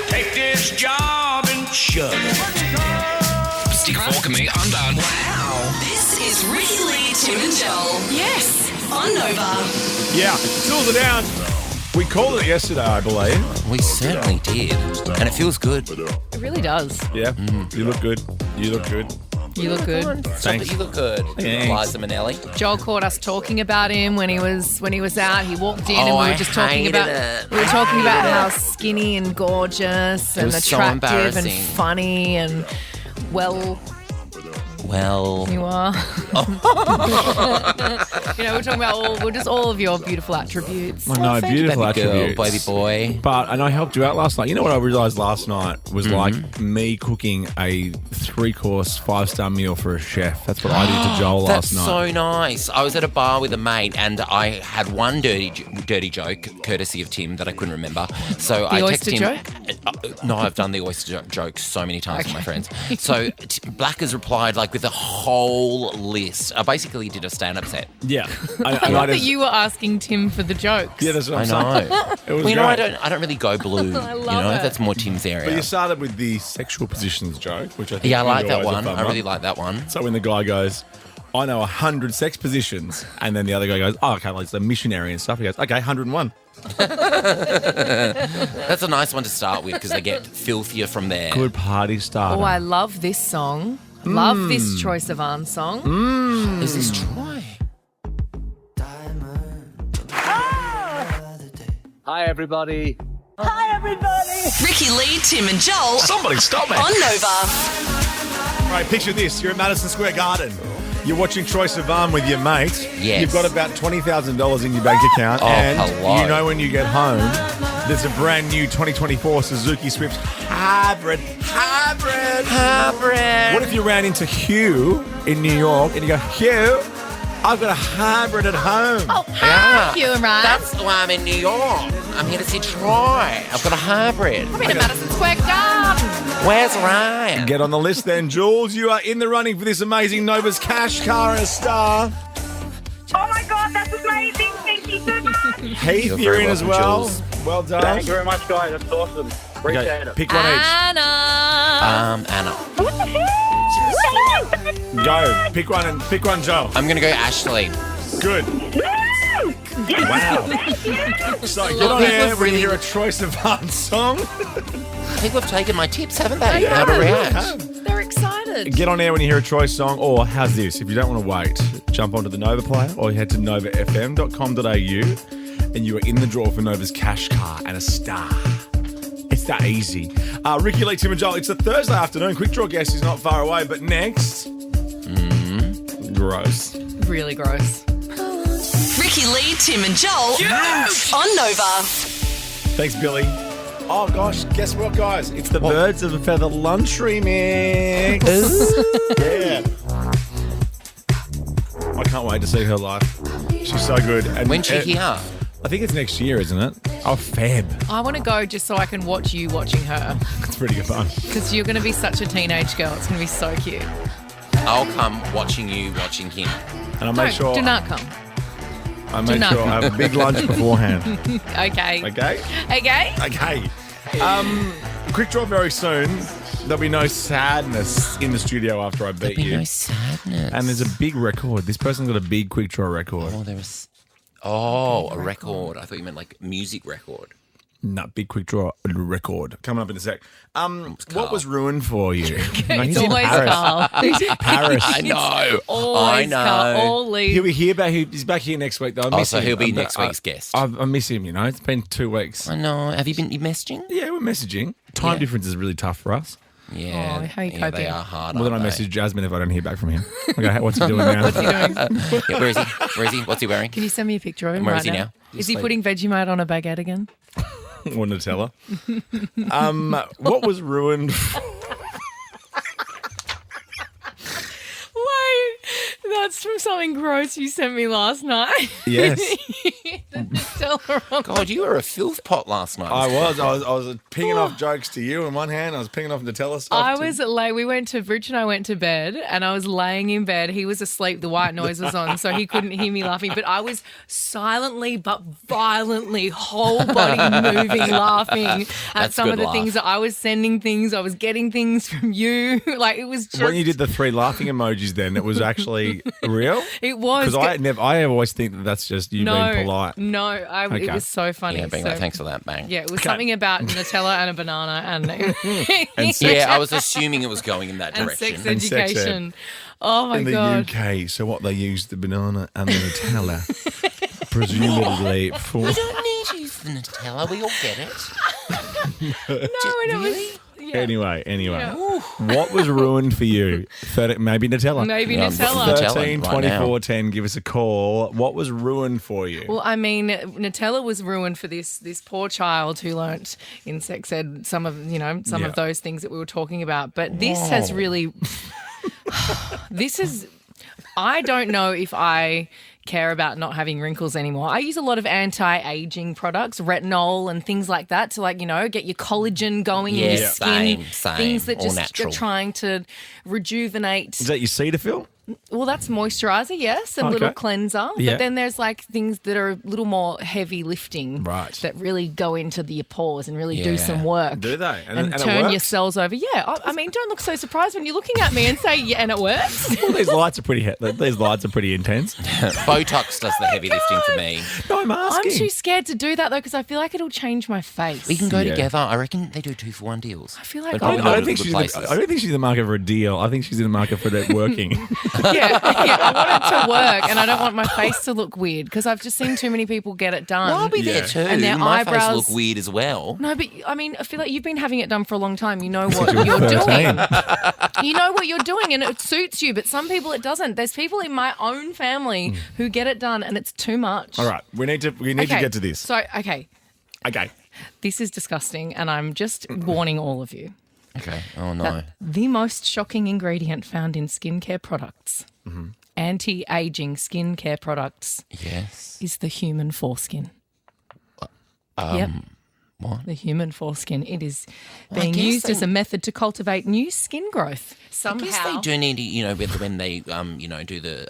Take this job and shove it. Stick a fork in me, I'm done. This is Ricky Lee, Tim and Joel. Yes. On Nova. Yeah, tools are down. We called it yesterday, I believe. We certainly did. And it feels good. It really does. Yeah, you look good. You look good. You look good. Thanks. You look good, Thanks. Liza Minnelli. Joel caught us talking about him when he was out. He walked in and we Oh, were I just talking hated about it. we were talking about how skinny and gorgeous and was so attractive and embarrassing. funny and well you are. We're talking about all of your beautiful attributes. I know, beautiful Baby girl, attributes. baby boy. But, and I helped you out last night. You know what I realised last night was like me cooking a 3-course 5-star meal for a chef. That's what I did to Joel That's last night. so nice. I was at a bar with a mate and I had one dirty joke, courtesy of Tim, that I couldn't remember. So I oyster texted him. No, I've done the oyster joke so many times with my friends. So Black has replied with a whole list. I basically did a stand-up set. Yeah. I thought that you were asking Tim for the jokes. Yeah, that's what I I'm saying. know. It was Well, great. I don't really go blue. I love it. That's more Tim's area. But you started with the sexual positions joke, which I think Yeah, I like is that always a one. fun I really like that one. So when the guy goes, I know 100 sex positions, and then the other guy goes, oh, okay, like it's a missionary and stuff. He goes, okay, 101. That's a nice one to start with because they get filthier from there. Good party starter. Oh, I love this song. Love this Choice of Arn song. Is this Troy? Hi, everybody. Ricky Lee, Tim and Joel. Somebody stop me. On Nova. All right, picture this. You're at Madison Square Garden. You're watching Troye Sivan with your mate. Yes. You've got about $20,000 in your bank account. Oh, and hello. you know when you get home, there's a brand new 2024 Suzuki Swift Hybrid. What if you ran into Hugh in New York and you go, Hugh, I've got a hybrid at home. Oh, hi, Hugh and Ryan. That's why I'm in New York. I'm here to see Troy. I've got a hybrid. I'm in Madison Square Garden. Where's Ryan? Get on the list then, Jules. You are in the running for this amazing Nova's Cash Car and a Star. Oh my God, that's amazing. Thank you so much. Heath, You're you're very in as welcome, well. Jules. Well done. Thank you very much, guys. That's awesome. Appreciate Okay, it. pick one each. Anna. Anna. Go. Pick one, Joel. I'm going to go Ashley. Good. Wow. So get on air when you hear a Troye Sivan song. People have taken my tips, haven't they? How to react. They're excited. Get on air when you hear a Troye song, or how's this? If you don't want to wait, jump onto the Nova player or head to novafm.com.au and you are in the draw for Nova's Cash Car and a Star. It's that easy. Ricky Lee, Tim and Joel, it's a Thursday afternoon. Quick draw guest is not far away, but next... Gross. Really gross. Ricky Lee, Tim and Joel. On Nova. Thanks, Billy. Oh, gosh, guess what, guys? It's the Birds of a Feather lunch remix. Yeah. I can't wait to see her live. She's so good. And When's she here? I think it's next year, isn't it? Oh, Feb. I want to go just so I can watch you watching her It's pretty good fun. because you're going to be such a teenage girl. It's going to be so cute. I'll come watching you watching him. And I'll make sure Do not come. I make not. sure I have a big lunch beforehand. Okay. Okay? Okay. Okay. Quick draw very soon. There'll be no sadness in the studio after I beat you. No sadness. And there's a big record. This person's got a big quick draw record. a record. I thought you meant like music record. No, big quick draw record. Coming up in a sec. What was ruined for you? No, he's It's in always Paris. Carl. Paris. I know. Always I know. Carl. All leave. He'll be here, but he's back here next week, though. I miss so him. he'll be next week's guest. I miss him, you know. It's been 2 weeks. I know. Have you been messaging? Yeah, we're messaging. Time Yeah. difference is really tough for us. Yeah. Oh, how you yeah, coping? they are hard. Well, then I aren't they? message Jasmine if I don't hear back from him. Okay, what's he doing now? What's he doing? Yeah, where is he? Where is he? What's he wearing? Can you send me a picture of him Where right is he now? Is he putting Vegemite on a baguette again? Or Nutella. What was ruined? Wait, that's from something gross you sent me last night. Yes. God, you were a filth pot last night. I was pinging off jokes to you in one hand. I was pinging off Nutella stuff. I was late. Rich and I went to bed and I was laying in bed. He was asleep. The white noise was on, so he couldn't hear me laughing. But I was silently but violently, whole body moving, laughing at That's some good of the laugh. thing I was sending things. I was getting things from you. Like it was just. When you did the 3 laughing emojis, then it was actually real. It was. Because I always think that that's just you being polite. No, it Okay. was so funny. Yeah, being so, like, thanks for that, bang. Yeah, it was something about Nutella and a banana and Yeah, I was assuming it was going in that and direction. sex And sex ed. education. Oh my In the god. UK, so what they use the banana and the Nutella, presumably for. We don't need to use the Nutella. We all get it. No, and it was. Yeah. Anyway, Yeah. what was ruined for you? Maybe Nutella. Maybe Yeah, Nutella. Nutella. 13 right 24 10. Give us a call. What was ruined for you? Well, I mean, Nutella was ruined for this poor child who learnt in sex ed some of those things that we were talking about. But this has really, I don't know if I care about not having wrinkles anymore. I use a lot of anti-aging products, retinol and things like that to get your collagen going in your Yeah, skin. same. Things that All just natural. are trying to rejuvenate. Is that your Cetaphil? Well, that's moisturizer, yes, and a Okay. little cleanser. Yeah. But then there's like things that are a little more heavy lifting, Right. That really go into your pores and really do Yeah. some work. Do they? And it turn your works? cells over. Yeah, I mean, don't look so surprised when you're looking at me and say, yeah, and it works. Well, these lights are pretty intense. Botox does the heavy lifting for me. No, I'm I'm asking. too scared to do that though because I feel like it'll change my face. We can go Yeah. together. I reckon they do 2-for-1 deals. I feel like But I probably I not don't at think good she's. places. I don't think she's in the market for a deal. I think she's in the market for it working. yeah, I want it to work, and I don't want my face to look weird because I've just seen too many people get it done. Well, I'll be there Yeah. too. And their My face eyebrows- look weird as well. No, but I mean, I feel like you've been having it done for a long time. You know what you're doing. 13. You know what you're doing, and it suits you. But some people it doesn't. There's people in my own family who get it done, and it's too much. All right, we need to get to this. So, okay, Okay. this is disgusting, and I'm just warning all of you. Okay. Oh no. The most shocking ingredient found in skincare products, anti-aging skincare products, Yes. is the human foreskin. Yep. What? The human foreskin. It is I being guess used they- as a method to cultivate new skin growth. I Somehow. guess they do need to, when they, do the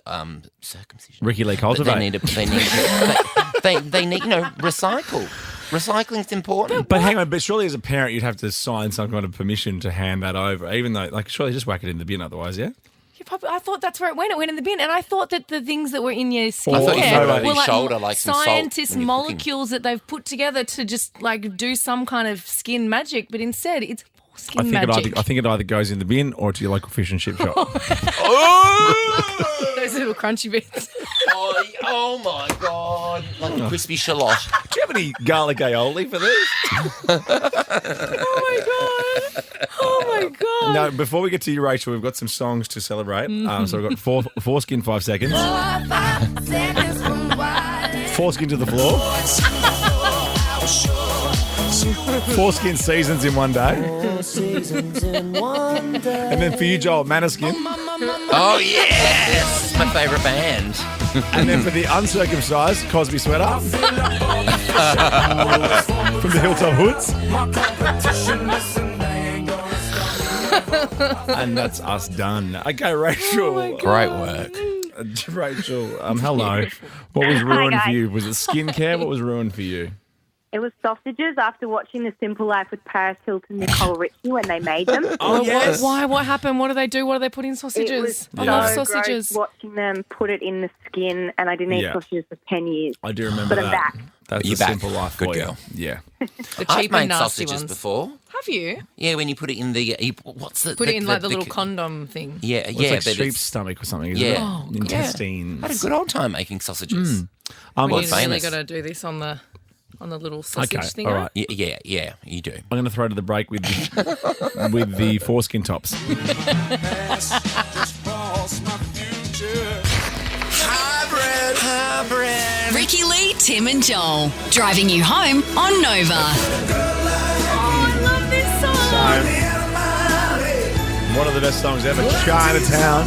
circumcision. Ricky Lee But cultivate. they need to, they need, recycle. Recycling's important. But hang on, but surely as a parent you'd have to sign some kind of permission to hand that over, even though, surely just whack it in the bin otherwise, yeah? I thought that's where it went. It went in the bin. And I thought that the things that were in your I thought you skincare threw it over were your shoulder like some salt scientist when you're cooking. molecules that they've put together to just do some kind of skin magic. But instead, it's foreskin magic. I think it either goes in the bin or to your local fish and chip shop. Those little crunchy bits. Oh my God. Like a crispy shallot. Do you have any garlic aioli for this? Oh my God. No, before we get to you, Rachel, we've got some songs to celebrate. So we've got foreskin 5 seconds. Foreskin to the floor. Foreskin seasons in one day. 4 seasons in one day. And then for you, Joel, Maneskin. Oh, yes! My favourite band. And then for the uncircumcised, Cosby sweater. From the Hilltop Hoods. And that's us done. Okay, Rachel. Great work. Rachel, hello. What was ruined for you? Was it skincare? What was ruined for you? It was sausages after watching The Simple Life with Paris Hilton and Nicole Richie when they made them. Oh, yes. Why? What happened? What do they do? What do they put in sausages? It was I love so sausages. gross watching them put it in the skin, and I didn't eat sausages for 10 years. I do remember But that. I'm back. That's You're a back. simple life Good for you. girl. Yeah. The I've cheap and made nasty sausages ones. before. Have you? Yeah, when you put it in the what's the Put it in like the little the- condom thing. Yeah, It's yeah, like but sheep's it's stomach or something, isn't Yeah. it? Oh, God. Intestines. I had a good old time making sausages. We Well, really famous. got to do this on the little sausage Okay, thing. all right? right. Yeah, you do. I'm going to throw to the break with the, with the foreskin tops. Ricky Lee, Tim and Joel. Driving you home on Nova. I love this song. One of the best songs ever, Chinatown.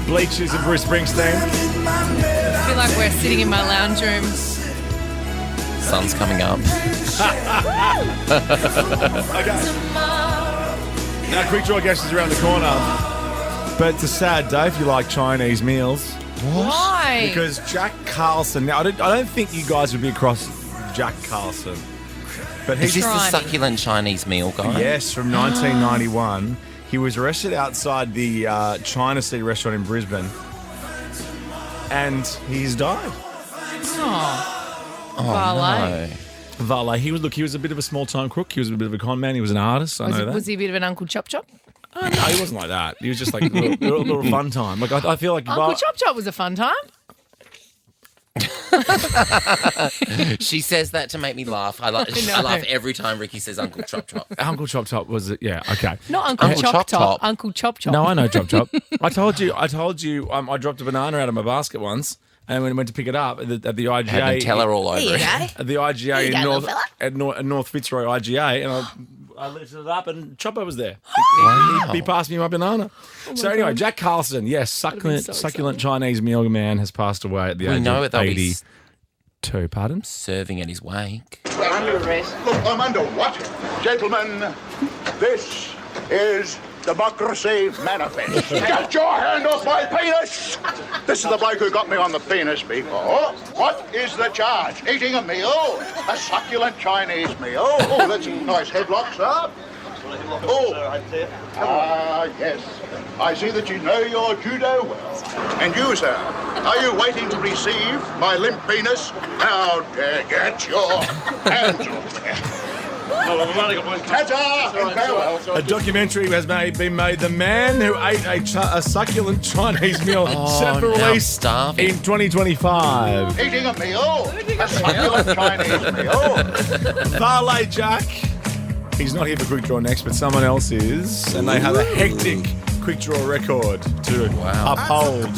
Bleachers and Bruce Springsteen. I feel like we're sitting in my lounge room. Sun's coming up. Now, quick draw guess is around the corner. But it's a sad day if you like Chinese meals. Why? Because Jack Carlson, now I don't think you guys would be across Jack Carlson. But Is he's this the trying. succulent Chinese meal guy? yes, from 1991. He was arrested outside the China Sea restaurant in Brisbane. And he's died. Valet. Valet. He was a bit of a small-time crook. He was a bit of a con man. He was an artist. I know that. Was he a bit of an Uncle Chop Chop? No, he wasn't like that. He was just like a little fun time. Like I feel like Uncle Chop Chop was a fun time. She says that to make me laugh. I laugh every time Ricky says Uncle Chop Chop. Uncle Chop Chop was yeah okay. Not Uncle Uncle Chop Chop Top. Top. Uncle Chop Chop. No, I know Chop Chop. I told you. I dropped a banana out of my basket once, and when I went to pick it up at the IGA, Had Nutella all over it. at the IGA in North Fitzroy IGA, and I lifted it up, and Chopper was there. Wow. He passed me my banana. So anyway, Jack Carlson, yes, succulent Chinese meal man has passed away at the age know of it, they'll be 82. Pardon? Serving at his wake. Look, I'm under what? Gentlemen, this is Democracy Manifest. Get your hand off my penis! This is the bloke who got me on the penis before. What is the charge? Eating a meal? A succulent Chinese meal? Oh, that's a nice headlock, sir. Oh, yes. I see that you know your judo well. And you, sir, are you waiting to receive my limp penis? Now, get your hands off there. Ta-ta and farewell. A documentary has been made. The man who ate a succulent Chinese meal set for now I'm release starving. in 2025. Eating a meal? A succulent Chinese meal? Valet Jack. He's not here for Quick Draw next, but someone else is. And they have a hectic Quick Draw record to uphold.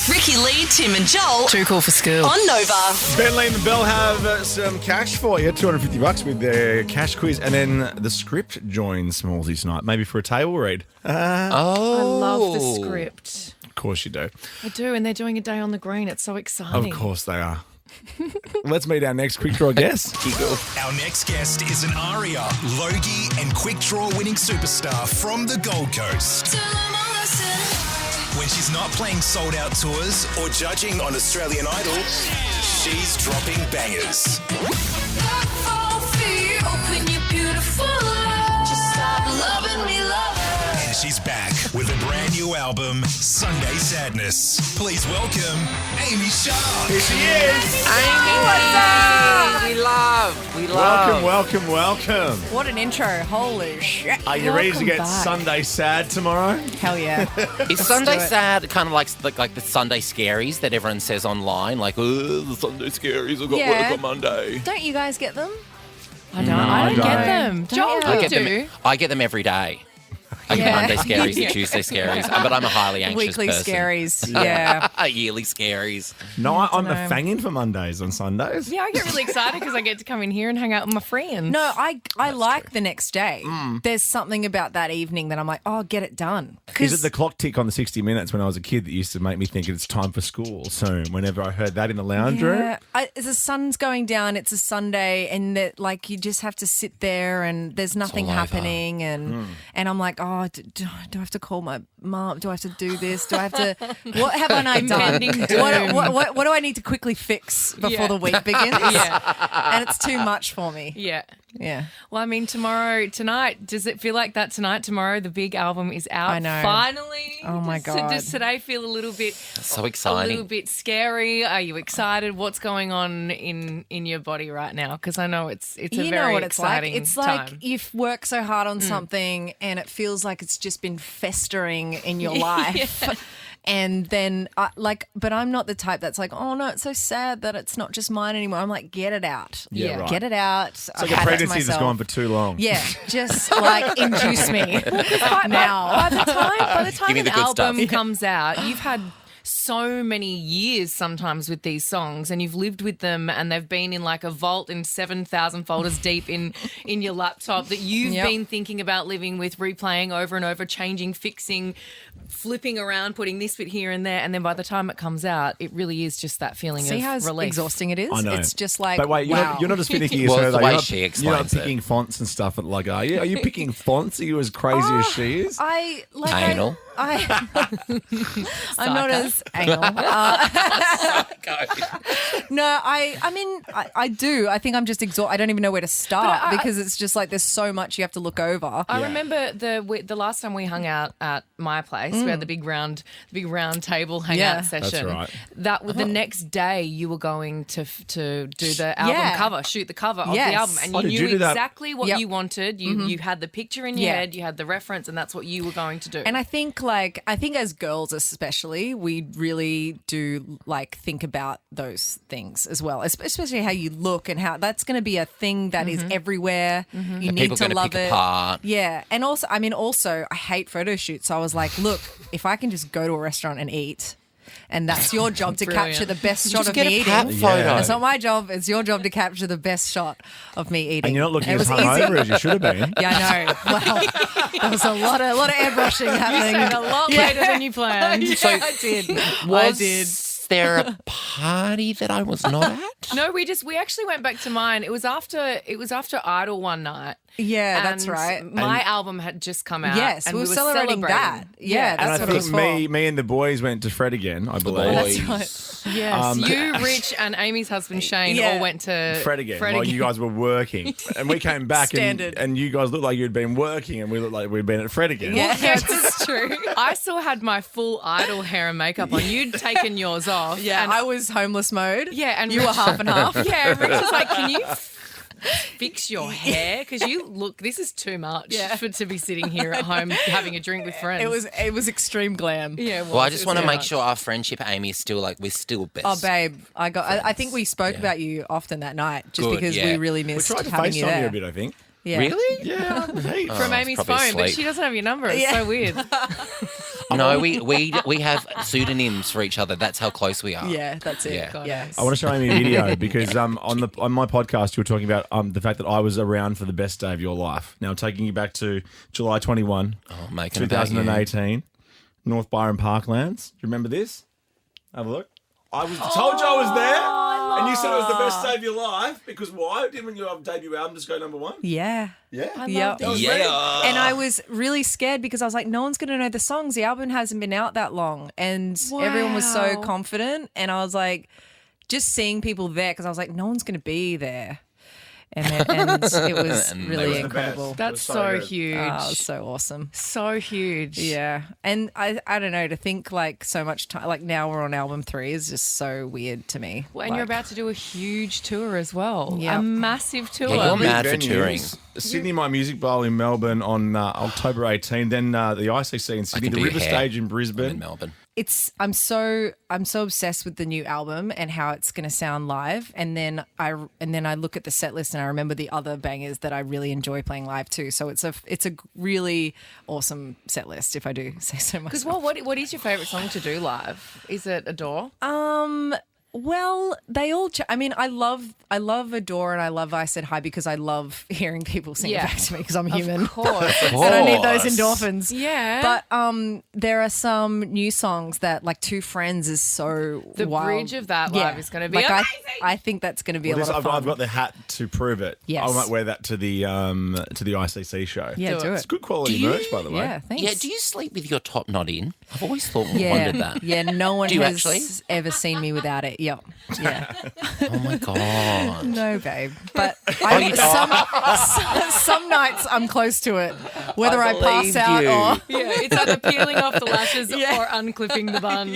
Ricky Lee, Tim and Joel. Too cool for school. On Nova. Ben Lee and Bell have some cash for you, $250 with their cash quiz, and then the script joins Smallsy tonight, maybe for a table read. I love the script. Of course you do. I do, and they're doing a day on the green. It's so exciting. Of course they are. Let's meet our next Quick Draw guest. Our next guest is an Aria, Logie, and Quick Draw winning superstar from the Gold Coast. When she's not playing sold-out tours or judging on Australian Idol, she's dropping bangers. And she's back with a brand new album, Sunday Sadness. Please welcome Amy Sharp. Here she is. We love. Welcome. What an intro. Holy shit. Are you ready to Welcome get back. Sunday sad tomorrow? Hell yeah. Is Sunday sad kind of like the Sunday scaries that everyone says online? Like, oh, the Sunday scaries, I've got Yeah. work on Monday. Don't you guys get them? I don't get them. Joel, I you get do. them. I get them every day. Monday scaries and Tuesday scaries. But I'm a highly anxious Weekly person. scaries. Yeah. Yearly scaries. No, I'm a fanging for Mondays on Sundays. Yeah, I get really excited because I get to come in here and hang out with my friends. No, I like the next day. There's something about that evening that I'm like, oh, get it done. Is it the clock tick on the 60 Minutes when I was a kid that used to make me think it's time for school soon whenever I heard that in the lounge room? The sun's going down, it's a Sunday, and that like you just have to sit there and there's nothing happening, and I'm like, oh, do I have to call my mom? Do I have to do this? Do I have to? What haven't I done? What do I need to quickly fix before the week begins? And it's too much for me. Yeah. Well, I mean, tonight, does it feel like that tonight? Tomorrow, the big album is out. I know. Finally. Oh my God. Does today feel a little bit so exciting? A little bit scary? Are you excited? What's going on in your body right now? Because I know it's a very exciting It's time. like you've worked so hard on something and it feels like it's just been festering in your life. And then, but I'm not the type that's like, oh no, it's so sad that it's not just mine anymore. I'm like, get it out. Yeah, right. Get it out. It's like a pregnancy that's gone for too long. Yeah, just like induce me now. By the time Give me an the good album stuff. comes out, you've had so many years sometimes with these songs, and you've lived with them, and they've been in like a vault in 7,000 folders deep in your laptop that you've been thinking about living with, replaying over and over, changing, fixing, flipping around, putting this bit here and there, and then by the time it comes out, it really is just that feeling See of how relief. exhausting it is? I know. It's just like, but wait, wow. you're not just finicky as Well, her, it's the though. way You're not- she You're explains not picking fonts and stuff, like, are you? Are you picking fonts? Are you as crazy as she is? Anal. I'm not as anal. No, I mean, I do. I think I'm just exhausted. I don't even know where to start because it's just like there's so much you have to look over. I remember the last time we hung out at my place. We had the big round table hangout session. That's right. That the next day you were going to do the album cover, shoot the cover of the album, and you did knew you do that? exactly what you wanted. You had the picture in your head, you had the reference, and that's what you were going to do. And I think as girls especially, we really do like think about those things as well, especially how you look and how that's going to be a thing that is everywhere. You need to love it. Apart. Yeah. And also, I hate photo shoots. So I was like, look, if I can just go to a restaurant and eat, and that's your job to capture the best shot of me eating. It's not my job. It's your job to capture the best shot of me eating. And you're not looking as hungover as you should have been. Yeah, I know. Well, there was a lot of airbrushing happening. You stayed a lot later than you planned. So I did. Was there a party that I was not at? No, we actually went back to mine. It was after Idol one night. Yeah, that's and right. My album had just come out. Yes, and we were celebrating that. Yeah, And that's I what it was think for. me and the boys went to Fred again, I believe. Boys. That's right. Yes, you, Rich, and Amy's husband Shane all went to Fred again while you guys were working. And we came back and you guys looked like you'd been working and we looked like we'd been at Fred again. Yeah, that's true. I still had my full Idol hair and makeup on. You'd taken yours off. Yeah, and I was homeless mode. Yeah, and you were half and half. Yeah, and Rich was like, can you fix your hair? Because this is too much to be sitting here at home having a drink with friends. It was extreme glam. Yeah, Well, I just want to make sure our friendship, Amy, is still like we're still best. Oh, babe, I think we spoke about you often that night just Good, because yeah. we really We missed tried to having you FaceTime there. you a bit, I think. Yeah. Really? Yeah. Hey. from Amy's phone, probably but asleep. she doesn't have your number. It's so weird. No, we have pseudonyms for each other. That's how close we are. Yeah, that's it. Yeah. Yes. I want to show Amy a video because on my podcast you were talking about the fact that I was around for the best day of your life. Now I'm taking you back to July 21, making about you. 2018, North Byron Parklands. Do you remember this? Have a look. I told you I was there, and you said it was the best day of your life because why? Didn't your debut album just go number one? Yeah. Yeah. Yeah. That was great. And I was really scared because I was like, no one's going to know the songs. The album hasn't been out that long. And everyone was so confident. And I was like, just seeing people there because I was like, no one's going to be there. And it was really incredible. That's so huge. Oh, it was so awesome. So huge. Yeah. And I don't know, to think like so much time, like now we're on album 3 is just so weird to me. Well, and you're about to do a huge tour as well. Yep. A massive tour. Yeah, you're mad for Venues. touring. Sydney My Music Bowl in Melbourne on October 18. Then the ICC in Sydney, can the do River your hair. Stage in I'm Brisbane. in Melbourne. I'm so obsessed with the new album and how it's going to sound live, and then I look at the set list and I remember the other bangers that I really enjoy playing live too. So it's a really awesome set list, if I do say so myself. Because what is your favourite song to do live? Is it Adore? Well, they all. I mean, I love Adore and I love I Said Hi because I love hearing people sing it back to me because I'm human. Of course. And I need those endorphins. Yeah. But there are some new songs that, like Two Friends, is so The wild. bridge of that live is going to be like amazing. I think that's going to be a lot of fun. I've got the hat to prove it. Yes. I might wear that to the ICC show. Yeah, do It's it. good quality merch, by the way. Yeah, thanks. Yeah, do you sleep with your top not in? I've always wondered that. Yeah, no one Do you has actually? ever seen me without it. Yep. Yeah. Oh my God. No, babe. But some nights I'm close to it. Whether I pass believe out you. or It's either peeling off the lashes or unclipping the bun.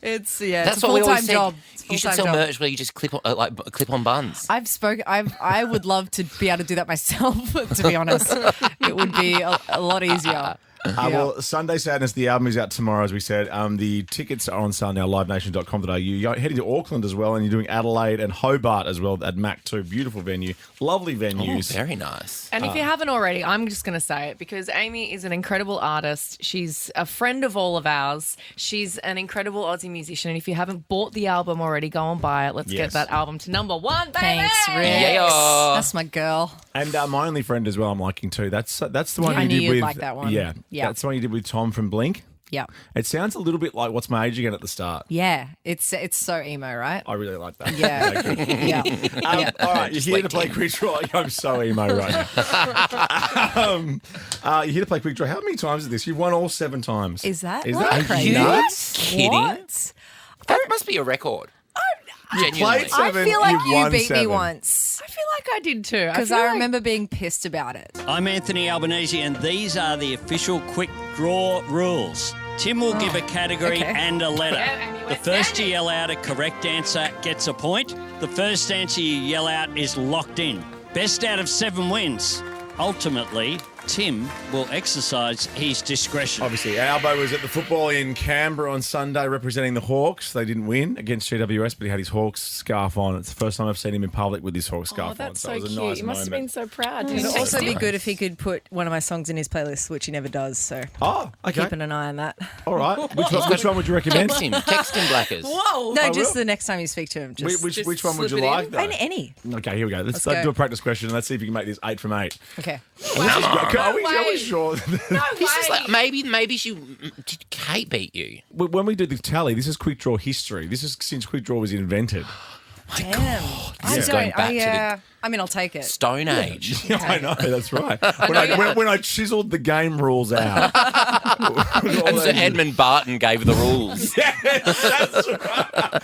it's That's it's a what we full-time always said. job. It's a You should full-time sell job. merch where you just clip on buns. I would love to be able to do that myself, to be honest. It would be a lot easier. Well, Sunday Sadness, the album is out tomorrow, as we said. The tickets are on sale now, livenation.com.au. You're heading to Auckland as well, and you're doing Adelaide and Hobart as well at Mac 2. Beautiful venue. Lovely venues. Oh, very nice. And if you haven't already, I'm just going to say it because Amy is an incredible artist. She's a friend of all of ours. She's an incredible Aussie musician. And if you haven't bought the album already, go and buy it. Let's get that album to number 1, baby. Thanks, Rick. Yeah. That's my girl. And My Only Friend as well, I'm liking too. That's the one I you knew did you'd with... like that one. Yeah. Yeah. That's the one you did with Tom from Blink. Yeah. It sounds a little bit like What's My Age Again at the start. Yeah. It's so emo, right? I really like that. Yeah. Yeah. All right, you're here to play Quick Draw. I'm so emo right now. You're here to play Quick Draw. How many times is this? You've won all 7 times. Is that crazy? nuts? Kidding? What? That must be a record. Genuinely. played I 7, feel like you've you won beat 7. me once. I feel like I did too. Because feel I like- remember being pissed about it. I'm Anthony Albanese, and these are the official Quick Draw rules. Tim will give a category okay. and a letter. Yeah, The first to yell out a correct answer gets a point. The first answer you yell out is locked in. Best out of 7 wins. Ultimately, Tim will exercise his discretion. Obviously, Albo was at the football in Canberra on Sunday representing the Hawks. They didn't win against GWS, but he had his Hawks scarf on. It's the first time I've seen him in public with his Hawks scarf on. that's So so it was cute. a nice You must have moment. been so proud. It would Didn't also it? be good if he could put one of my songs in his playlist, which he never does. So Oh, okay. keeping an eye on that. All right. Which one would you recommend? Text him, Blackers. Whoa. No, I just will. the next time you speak to him. Just Which one would slip you it like, in? though? any. Okay, here we go. Let's go. do a practice question. Let's see if you can make this 8 from 8. Okay. Are we way. sure? This is like, maybe she did Kate beat you. When we do the tally, this is Quick Draw history. This is since Quick Draw was invented. Damn. This is going back to the I mean, I'll take it. Stone Age. Yeah, I know, that's right. When I chiseled the game rules out. And so Edmund Barton gave the rules. That's right.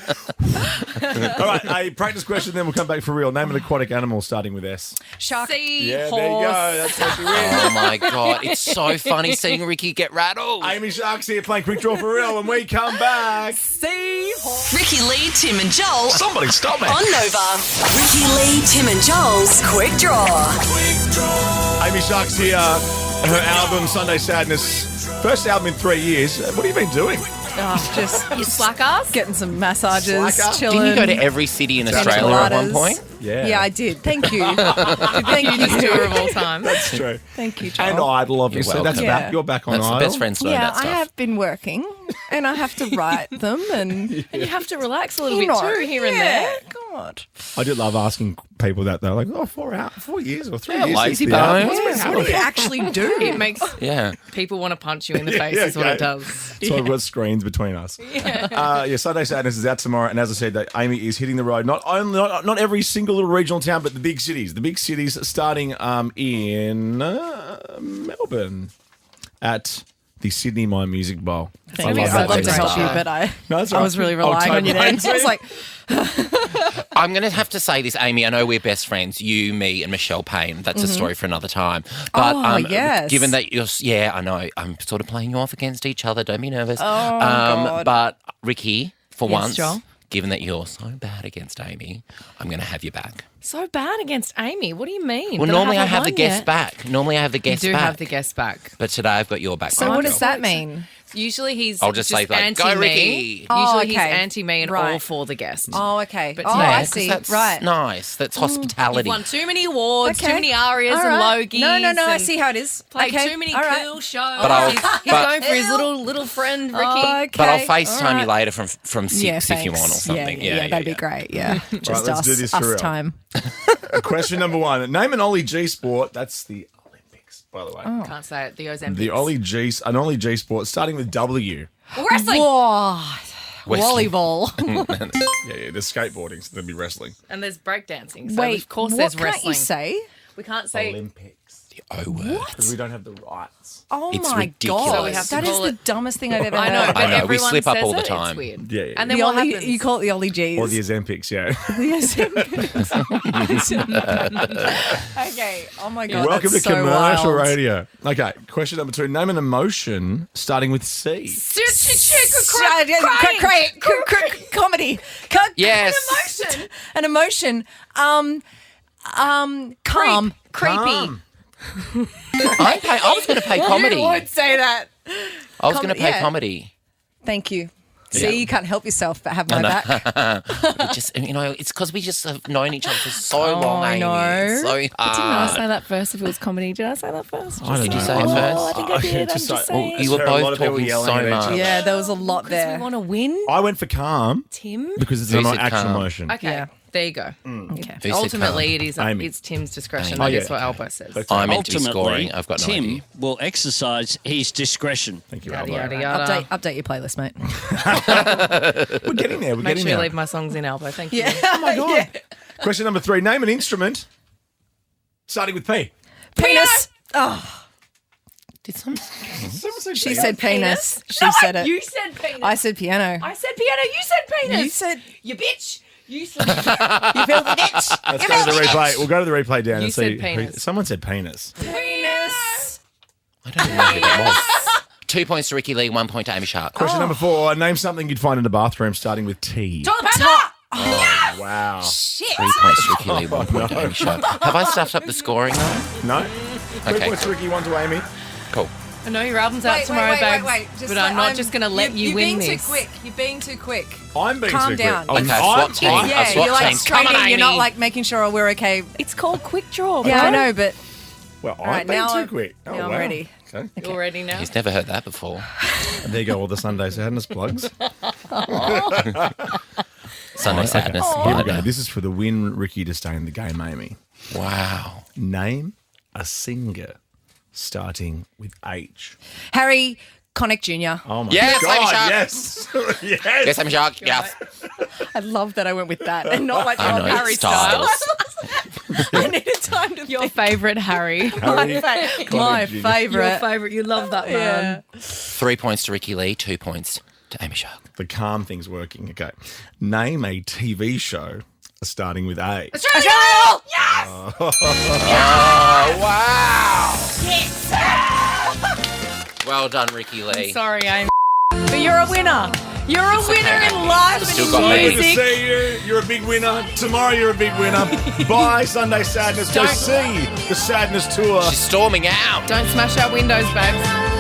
All right, a practice question, then we'll come back for real. Name an aquatic animal starting with S. Shark. Yeah, there you go. That's how she wins. Oh my God. It's so funny seeing Ricky get rattled. Amy Shark's here playing Quick Draw for real. When we come back. Ricky Lee, Tim and Joel. Somebody stop me. On Nova. Ricky Lee, Tim and Joel's Quick Draw. Amy Shark's here. Her album, Sunday Sadness. First album in 3 years. What have you been doing? Just You slack ass? getting some massages, Slacker? chilling. Didn't you go to every city in Australia at one enchiladas. point? Yeah. Yeah, I did. Thank you. Thank Cutest you. tour of all time. That's true. Thank you, Joel. And Idol, obviously. You're That's welcome. back. Yeah. You're back on That's Idol. the best friends to know Yeah, that I stuff. have been working, and I have to write them, and And you have to relax a little bit know, too here and yeah, there. God. I did love asking people that. They're like, 4 years or 3 Yeah, years. lazy since the album. bones. What's been What do you happening? actually do? It makes Yeah. people want to punch you in the face is what okay. it does. So we've got screens between us. Yeah, Sunday Sadness is out tomorrow, and as I said, that Amy is hitting the road. Not every single little regional town, but the big cities. The big cities starting in Melbourne at the Sydney My Music Bowl. I'd love to help you, but I was really relying on you then. I was like, I'm going to have to say this, Amy. I know we're best friends, you, me, and Michelle Payne. That's a story for another time. But yes. given that I know, I'm sort of playing you off against each other. Don't be nervous. God. But Ricky, for Yes, once, Joel? given that you're so bad against Amy, I'm going to have you back. So bad against Amy. What do you mean? Well, But normally I haven't have the won guest yet. back. Normally I have the You guest do back. have the guest back. But today I've got your back. so what does that mean? Usually he's I'll just say, like, anti go, me. Ricky. Usually Oh, he's okay. anti me and Right. all for the guest. Oh, okay. But Oh, today- I 'cause see. That's Right. nice. That's hospitality. You've won too many awards, Okay. too many arias All and right. Logies. No. I and see how it is. Played Okay. too many All right. cool shows. But I'll- he's but- going for his little friend Ricky. Okay. But I'll All FaceTime you right. later from 6 if you want or thanks. something. Yeah, that'd be great. Yeah, just let's us, do this for real. time. Question number 1. Name an Ollie G sport. That's the Olympics, by the way. Can't say it. The Ozempics. The an Ollie G sport starting with W. Wrestling. Whoa. Wesley. Volleyball. Yeah, there's skateboarding, so there'll be wrestling. And there's breakdancing. So Wait, of course what there's can't wrestling. you say? We can't say Olympics. Oh, word. Because we don't have the rights. Oh It's my ridiculous. god, So we have to that is call the it- dumbest thing I've ever I know, heard. but I know, we everyone slip up says all the it, time. It's weird. Yeah, yeah. And then The what Ollie, happens? you call it the Ollie G's. Or the Ozempics, yeah. Okay. Oh my god. Welcome to that's so commercial wild. radio. Okay, question number 2. Name an emotion starting with C. Comedy. Yes. An emotion. Calm. Creepy. Calm. I was going to pay comedy. You would say that. I was going to pay yeah. comedy. Thank you. See, you can't help yourself but have my back. It just, it's because we just have known each other for so long. I Amy. know. It's so Didn't I hard. say that first if it was comedy? Did I say that first? I don't Did you know. say it first? I think I did. I'm just saying. You were Heard a lot both of people talking yelling so at each much. other. Yeah, there was a lot We there. want to win, I went for calm Tim. because it's Who an said actual calm? emotion. Okay, Yeah. there you go. Okay. Who said Ultimately, calm? it is Amy. it's Tim's discretion. Amy. That is Oh, yeah. what Albo says. I'm meant to be Ultimately, scoring. I've got no Tim idea. will exercise his discretion. Thank you, Yada, Albo. yada, yada. Update your playlist, mate. We're getting there. We're Make getting sure you there. leave my songs in, Albo. Thank you. Oh my god. Question number 3. Name an instrument starting with P. Penis. Oh, Did someone say she penis? said penis. She No, said it. You said penis. I said piano. I said piano. You said penis. You said you bitch. You said you feel the ditch. Let's go to the replay. We'll go to the replay down You and said see. penis. Someone said penis. penis. I don't even know who that was. 2 points to Ricky Lee, 1 point to Amy Shark. Question number 4. Name something you'd find in a bathroom starting with T. Toilet paper. Oh, wow. 3 points to Ricky Lee, 1 point to Amy Shark. Have I stuffed up the scoring though? No? 3 Okay. points to Ricky, 1 to Amy. Cool. I know your album's out tomorrow, babes, Just but I'm not just going to let you win You're being this. too quick. You're being too quick. I'm being Calm too down. quick. Okay, swap team. Yeah, swap you're like team. straight Come on, in. You're not Amy. like making sure we're okay. It's called quick draw. Yeah, I bro. know, but Well, I'm right, being now too I'm- quick. Oh, now I'm wow. ready. Okay. You're ready now. He's never heard that before. And there you go, all the Sunday Sadness plugs. Sunday Sadness. Here we go. Blimey. This is for the win, Ricky, to stay in the game, Amy. Wow. Name a singer starting with H. Harry Connick Jr. Oh, my Yes, Amy God. Shark. Yes. yes. Yes, Amy Shark. Yes. I love that I went with that and not like I oh, know. Harry Styles. Styles. I needed time to Your favourite Harry. Harry my Connick Jr. Your favourite. favourite. You love that man. 3 points to Ricky Lee, 2 points to Amy Shark. The calm thing's working. Okay. Name a TV show starting with A. Australia! Yes! Oh, wow. Well done, Ricky Lee. Sorry, I'm. But you're a winner. You're a winner in life Still and got in me. Good to music. see you. You're a big winner. Tomorrow you're a big winner. Bye, Sunday Sadness. Go Don't- see the Sadness Tour. She's storming out. Don't smash our windows, babes.